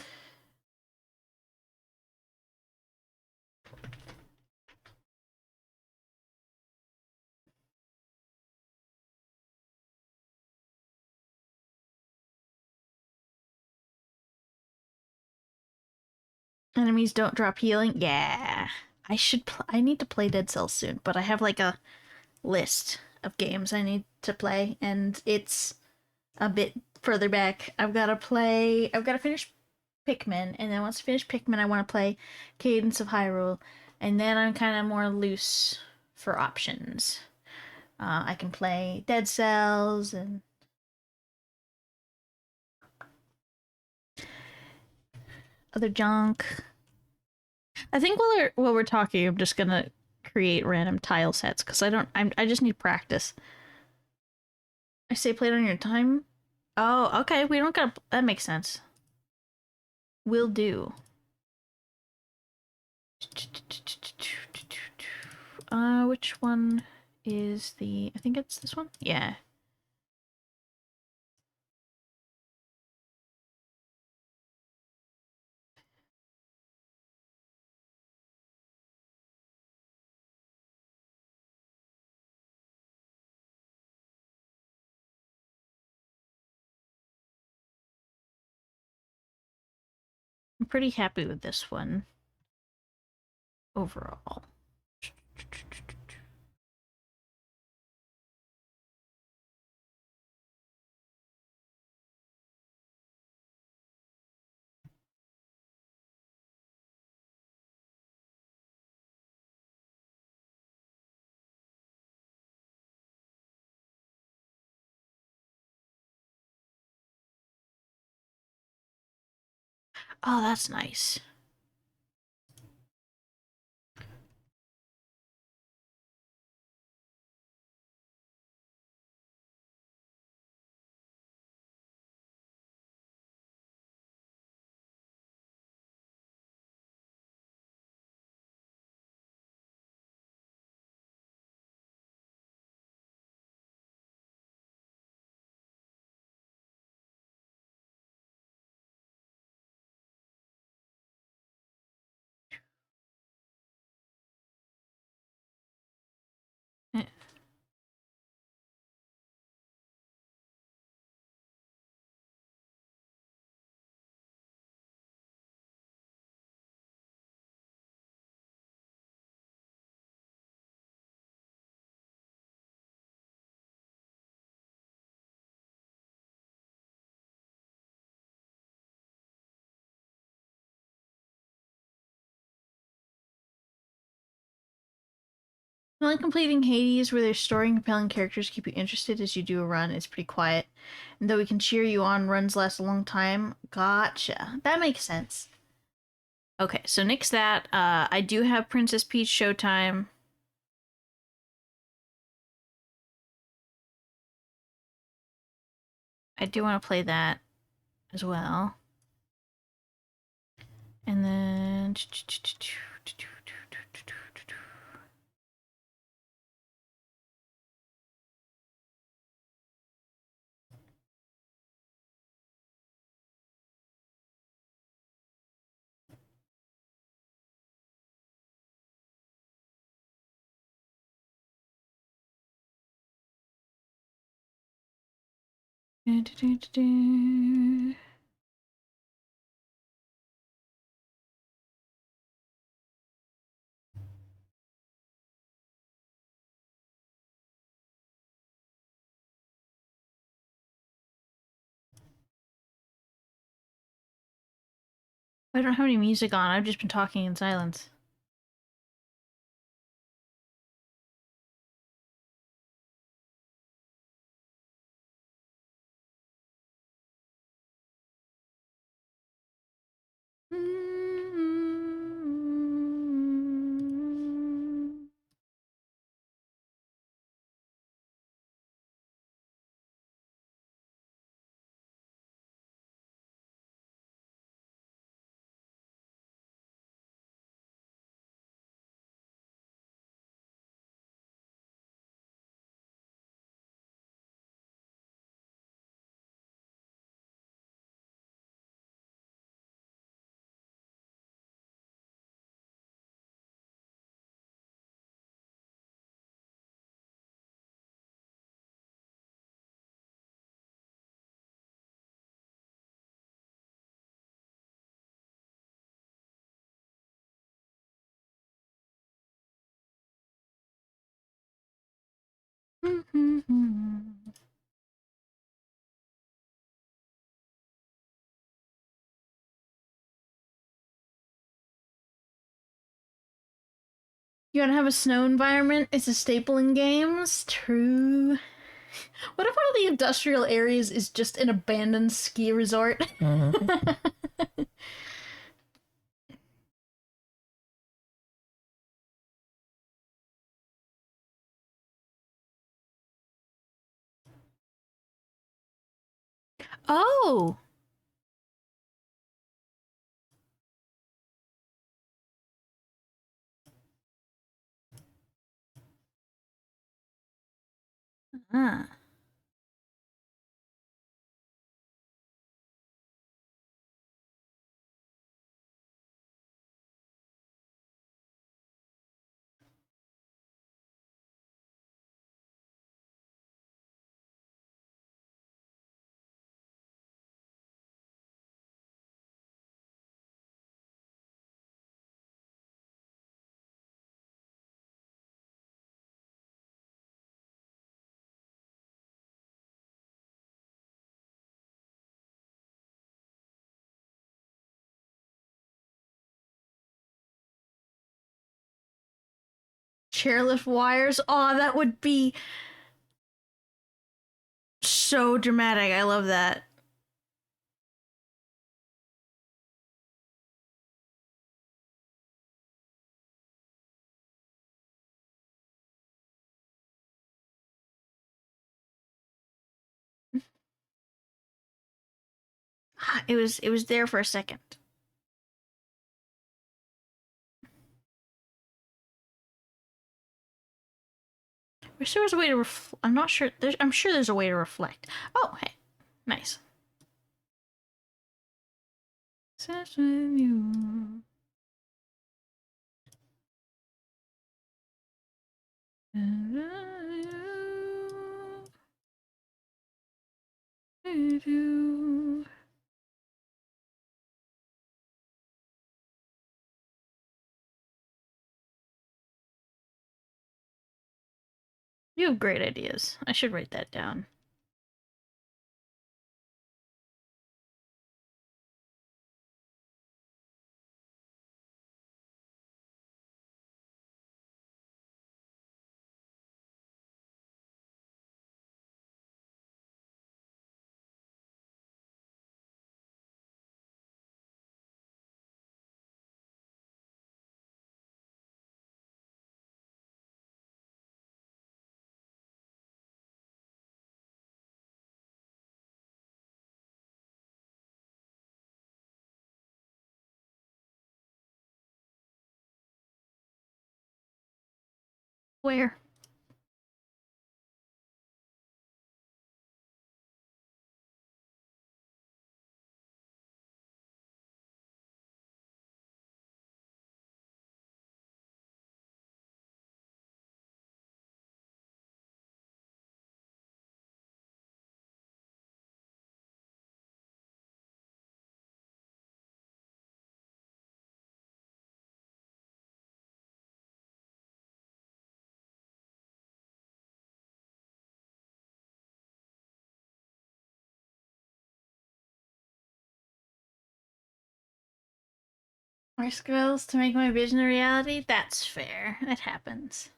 Enemies don't drop healing. Yeah. I need to play Dead Cells soon, but I have like a list of games I need to play and it's a bit further back. I've got to finish Pikmin, and then once I finish Pikmin, I want to play Cadence of Hyrule, and then I'm kind of more loose for options. I can play Dead Cells and other junk. I think while we're talking, I'm just gonna create random tile sets because I just need practice. I say play it on your time. Oh, okay. We don't got that makes sense. Will do. Which one is the? I think it's this one. Yeah. pretty happy with this one overall. Oh, that's nice. Eh. While completing Hades, where there's story and compelling characters keep you interested as you do a run, it's pretty quiet. And though we can cheer you on, runs last a long time. Gotcha. That makes sense. Okay, so nix that. I do have Princess Peach Showtime. I do want to play that as well. And then... I don't have any music on. I've just been talking in silence. You want to have a snow environment? It's a staple in games. True. What if one of the industrial areas is just an abandoned ski resort? Oh! Ah. chairlift wires. Oh, that would be so dramatic. I love that. It was there for a second. Wish there was a way to I'm not sure. I'm sure there's a way to reflect. Oh, hey. Nice. Such with you. You have great ideas. I should write that down. Where? More skills to make my vision a reality? That's fair. It happens.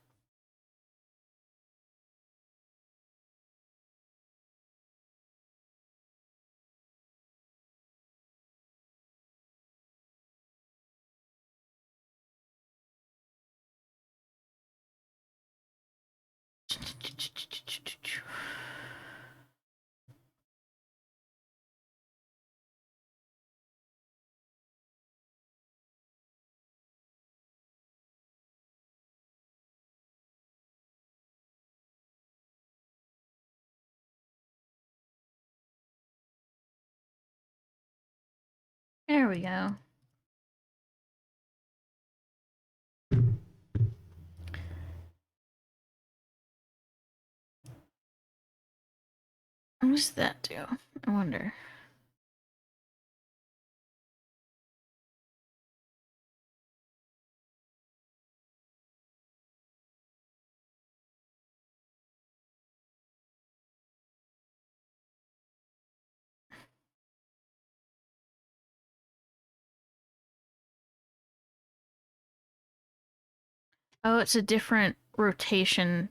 There we go. What does that do? I wonder. Oh, it's a different rotation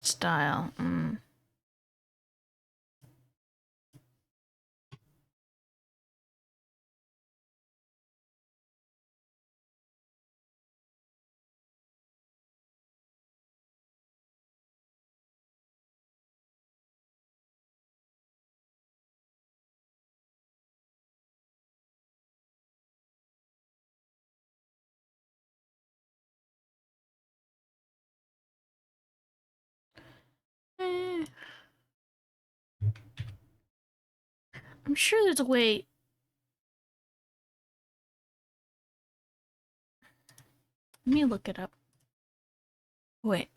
style. Eh. I'm sure there's a way. Let me look it up. Wait.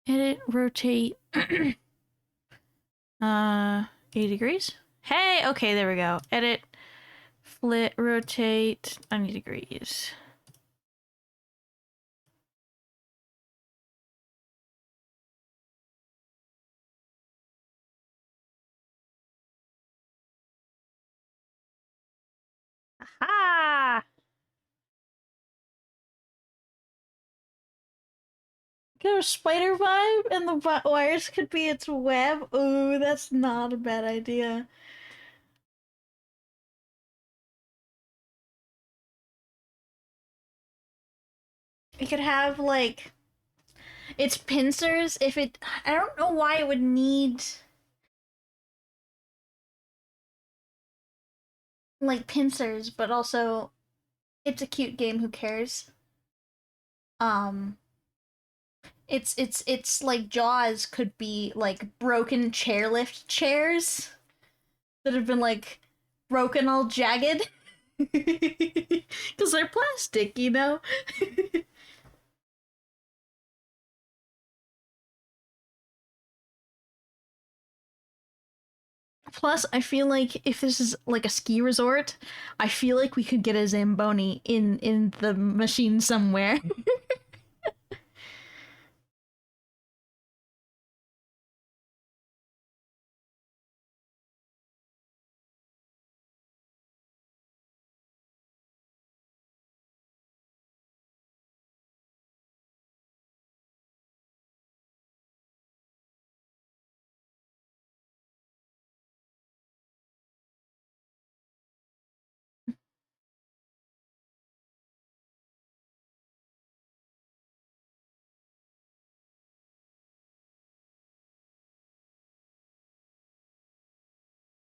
Edit, rotate. 80 degrees. Hey, okay, there we go. Edit, flip, rotate 90 degrees. Ha! Get a spider vibe, and the wires could be its web. Ooh, that's not a bad idea. It could have like its pincers. If it, I don't know why it would need like pincers, but also it's a cute game. Who cares? Um, it's like Jaws could be like broken chairlift chairs that have been like broken all jagged because they're plastic, you know. Plus, I feel like if this is like a ski resort, I feel like we could get a Zamboni in the machine somewhere.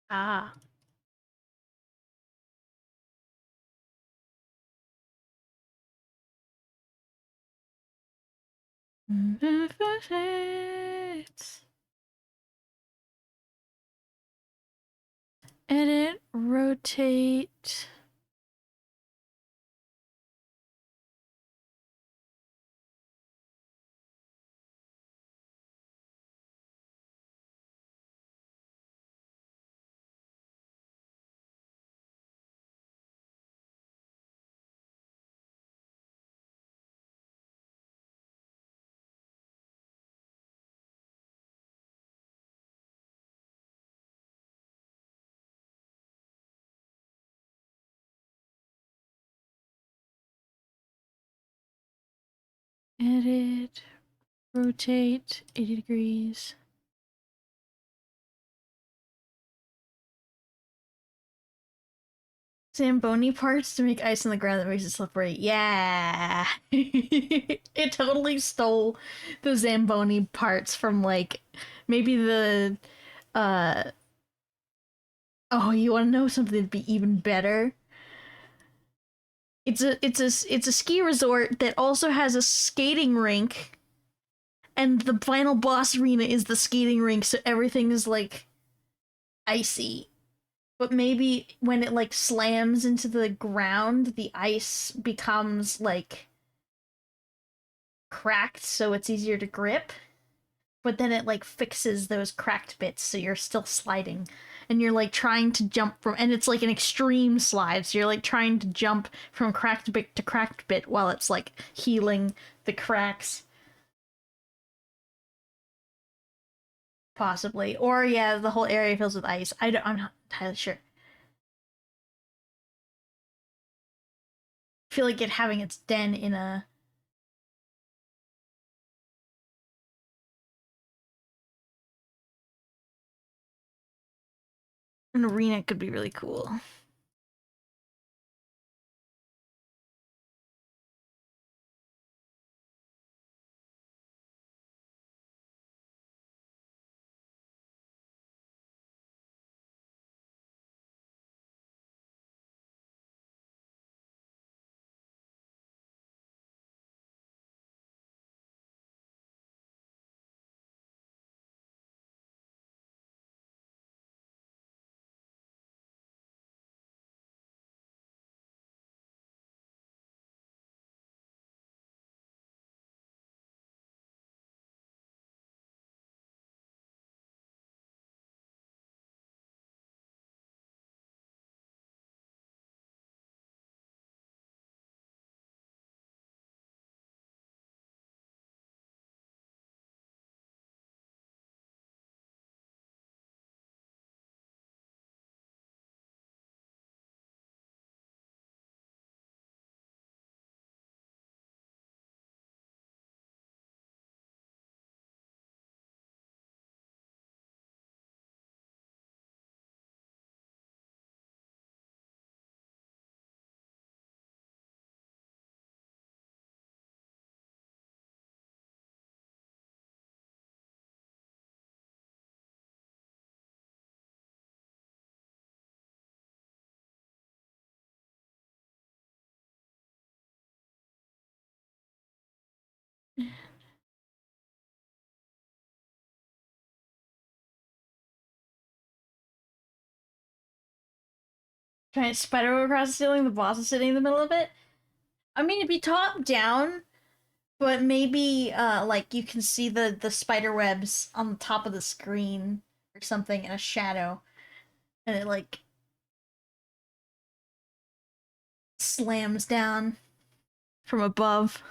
Ah. Edit, rotate. Edit, rotate 80 degrees. Zamboni parts to make ice on the ground that makes it slippery. Yeah. It totally stole the Zamboni parts from like maybe the uh oh, you want to know something that'd be even better? It's a ski resort that also has a skating rink, and the final boss arena is the skating rink, so everything is like icy. But maybe when it like slams into the ground, the ice becomes like cracked so it's easier to grip, but then it like fixes those cracked bits so you're still sliding, and you're like trying to jump from, and it's like an extreme slide, so you're like trying to jump from cracked bit to cracked bit while it's like healing the cracks. Possibly, or yeah, the whole area fills with ice. I'm not entirely sure. I feel like it having its den in a an arena could be really cool. Trying to spider across the ceiling, the boss is sitting in the middle of it. I mean, it'd be top down, but maybe like you can see the spider webs on the top of the screen or something in a shadow, and it like slams down from above.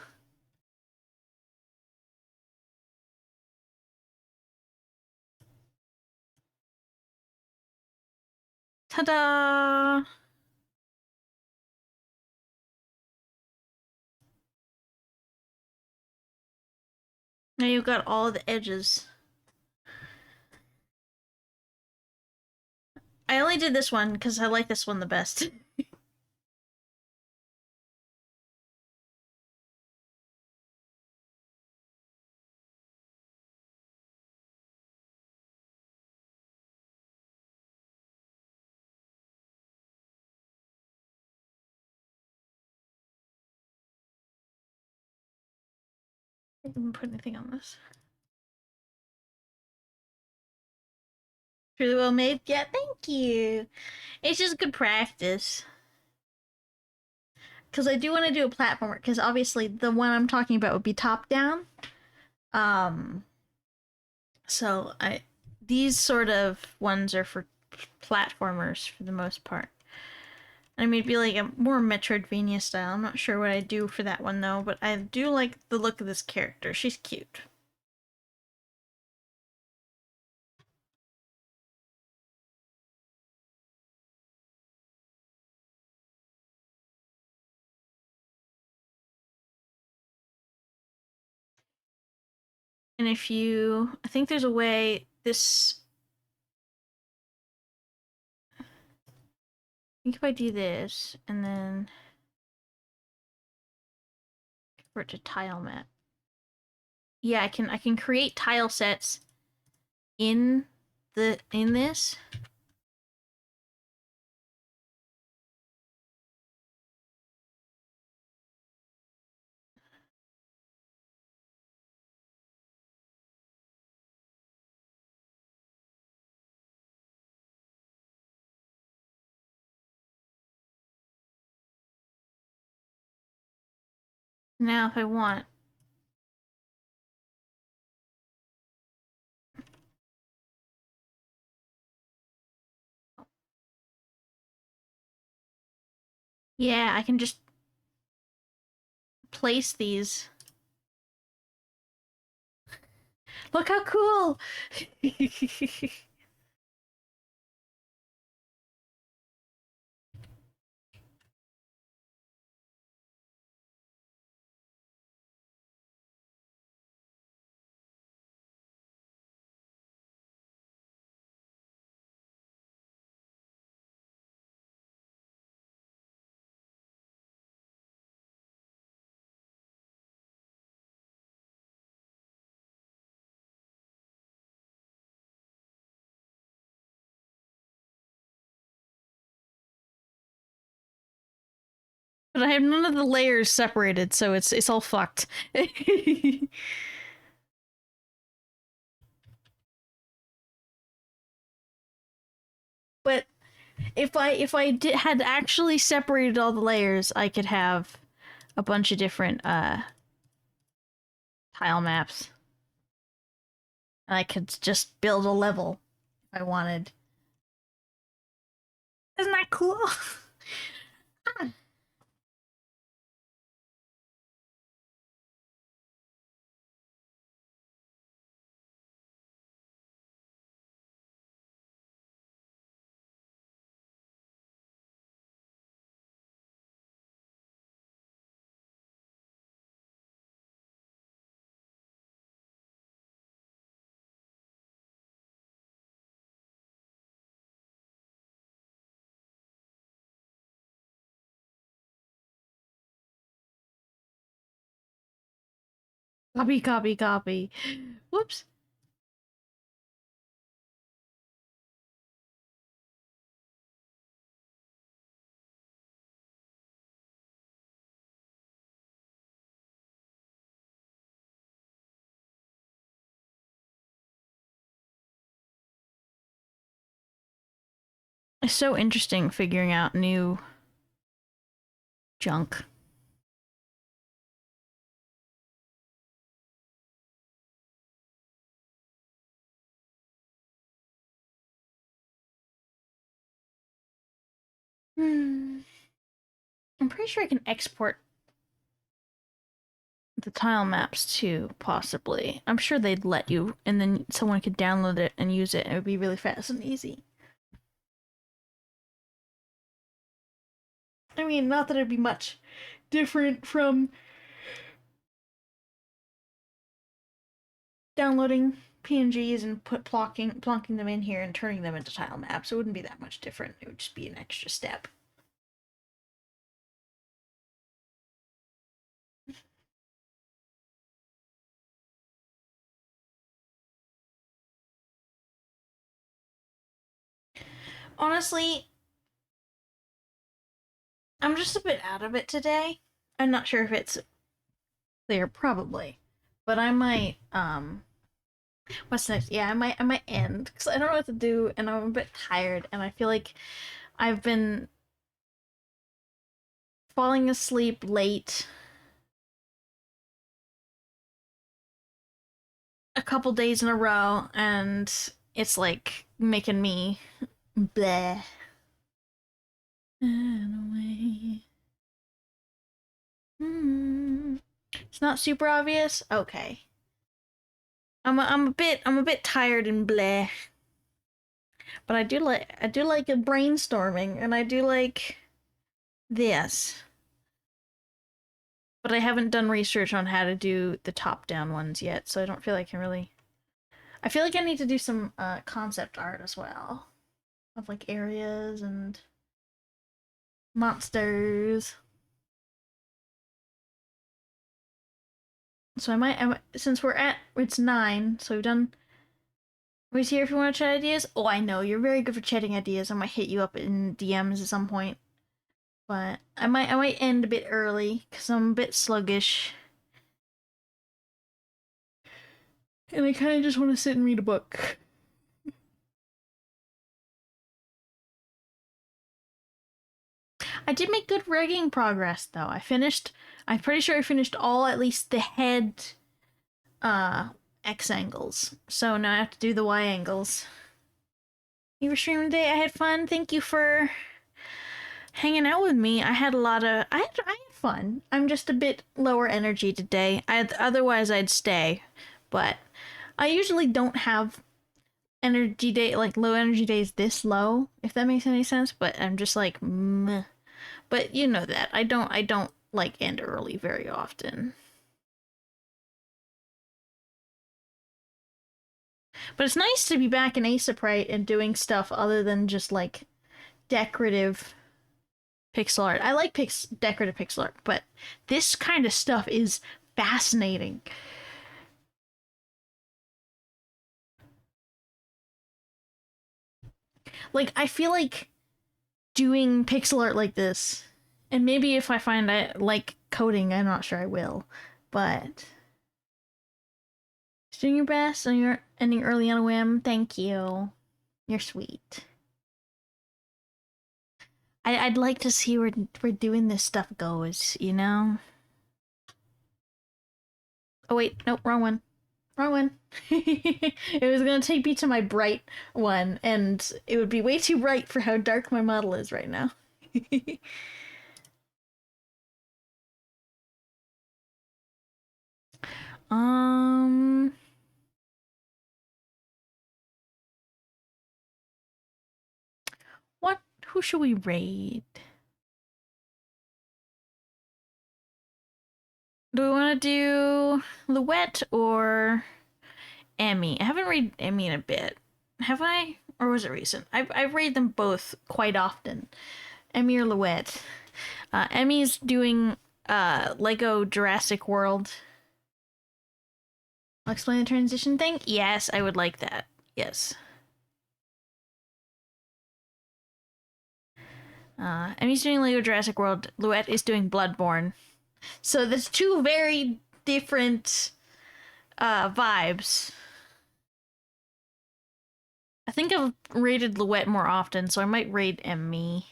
Ta-da! Now you've got all the edges. I only did this one because I like this one the best. I didn't put anything on this. Really well made? Yeah, thank you. It's just good practice. Because I do want to do a platformer, because obviously the one I'm talking about would be top down. Um, so these sort of ones are for platformers for the most part. I mean, it'd be like a more Metroidvania style. I'm not sure what I'd do for that one though, but I do like the look of this character. She's cute. And if you, I think there's a way this. I think if I do this and then convert to tile map, yeah, I can create tile sets in this. Now, if I want, yeah, I can just place these. Look how cool! But I have none of the layers separated, so it's all fucked. But if I had actually separated all the layers, I could have a bunch of different tile maps. And I could just build a level if I wanted. Isn't that cool? Copy, copy, copy. Whoops. It's so interesting figuring out new junk. Hmm. I'm pretty sure I can export the tile maps too, possibly. I'm sure they'd let you, and then someone could download it and use it, and it would be really fast and easy. I mean, not that it'd be much different from downloading PNGs and plonking them in here and turning them into tile maps. It wouldn't be that much different. It would just be an extra step. Honestly, I'm just a bit out of it today. I'm not sure if it's clear, probably, but I might what's next? Yeah, I might end because I don't know what to do, and I'm a bit tired, and I feel like I've been falling asleep late a couple days in a row, and it's like making me bleh. Anyway. It's not super obvious. Okay. I'm a bit tired and bleh, but I do like a brainstorming, and I do like this. But I haven't done research on how to do the top-down ones yet, so I don't feel like I can really. I feel like I need to do some concept art as well of like areas and monsters. So since it's 9, so we've done. Always here if you want to chat ideas. Oh, I know you're very good for chatting ideas. I might hit you up in DMs at some point, but I might end a bit early because I'm a bit sluggish, and I kind of just want to sit and read a book. I did make good rigging progress though. I'm pretty sure I finished all at least the head uh X angles. So now I have to do the Y angles. You were streaming today. I had fun. Thank you for hanging out with me. I had fun. I'm just a bit lower energy today. Otherwise I'd stay, but I usually don't have energy day like low energy days this low, if that makes any sense. But I'm just like meh. But you know that I don't like end early very often. But it's nice to be back in Asaprite and doing stuff other than just like decorative pixel art. I like decorative pixel art, but this kind of stuff is fascinating. Like I feel like doing pixel art like this, and maybe if I find I like coding, I'm not sure I will, but just doing your best and you're ending early on a whim. Thank you. You're sweet. I'd like to see where doing this stuff goes, you know? Oh wait, nope, wrong one. Wrong one. It was gonna take me to my bright one, and it would be way too bright for how dark my model is right now. um, what? Who should we raid? Do we want to do Louette or Emmy? I haven't read Emmy in a bit. Have I? Or was it recent? I read them both quite often. Emmy or Louette. Emmy's doing Lego Jurassic World. I'll explain the transition thing. Yes, I would like that. Yes. Emmy's doing Lego Jurassic World. Louette is doing Bloodborne. So there's two very different vibes. I think I've raided Luette more often, so I might raid Emmy.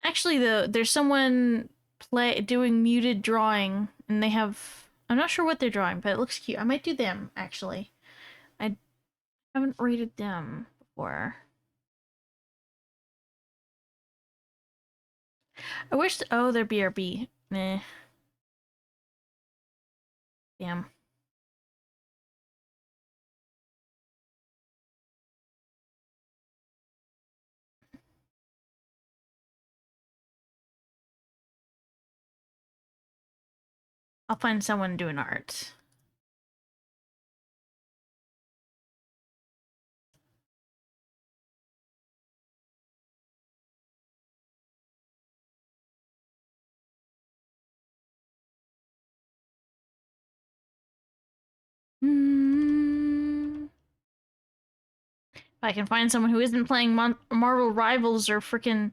Actually, though, there's someone doing muted drawing, and they have. I'm not sure what they're drawing, but it looks cute. I might do them actually. I haven't rated them before. I wish. Oh, they're BRB. Meh. Damn. I'll find someone doing art. If I can find someone who isn't playing Marvel Rivals or freaking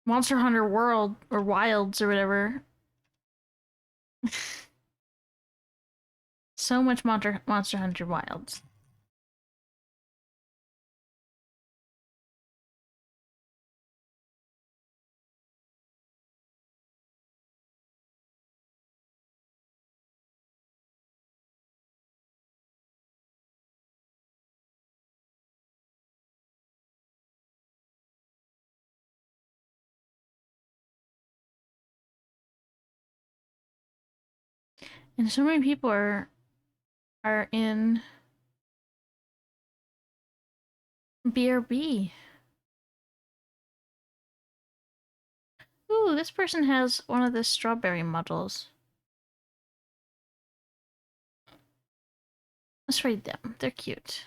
Monster Hunter World or Wilds or whatever. So much Monster Hunter Wilds. And so many people are in BRB. Ooh, this person has one of the strawberry models. Let's read them. They're cute.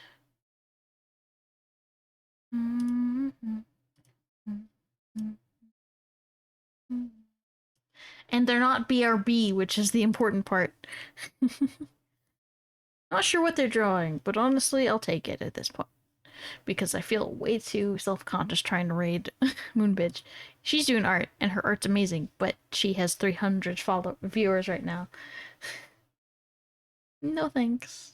And they're not BRB, which is the important part. Not sure what they're drawing, but honestly, I'll take it at this point. Because I feel way too self-conscious trying to raid Moon Bitch. She's doing art, and her art's amazing, but she has 300 viewers right now. No thanks.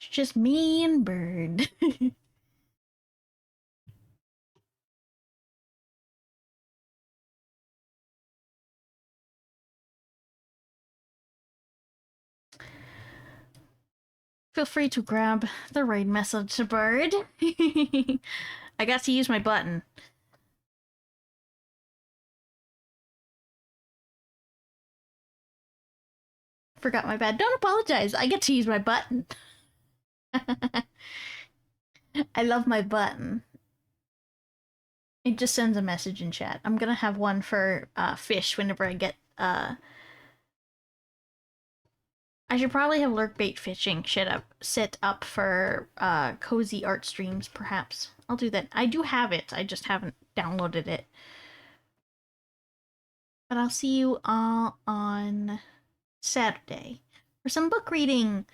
It's just me and Bird. Feel free to grab the raid message, Bird. I got to use my button. Forgot my bad. Don't apologize. I get to use my button. I love my button. It just sends a message in chat. I'm gonna have one for fish whenever I get I should probably have lurk bait fishing shit up set up for cozy art streams, perhaps. I'll do that. I do have it, I just haven't downloaded it. But I'll see you all on Saturday for some book reading.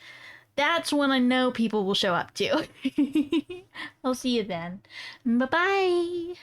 That's when I know people will show up too. I'll see you then. Bye bye.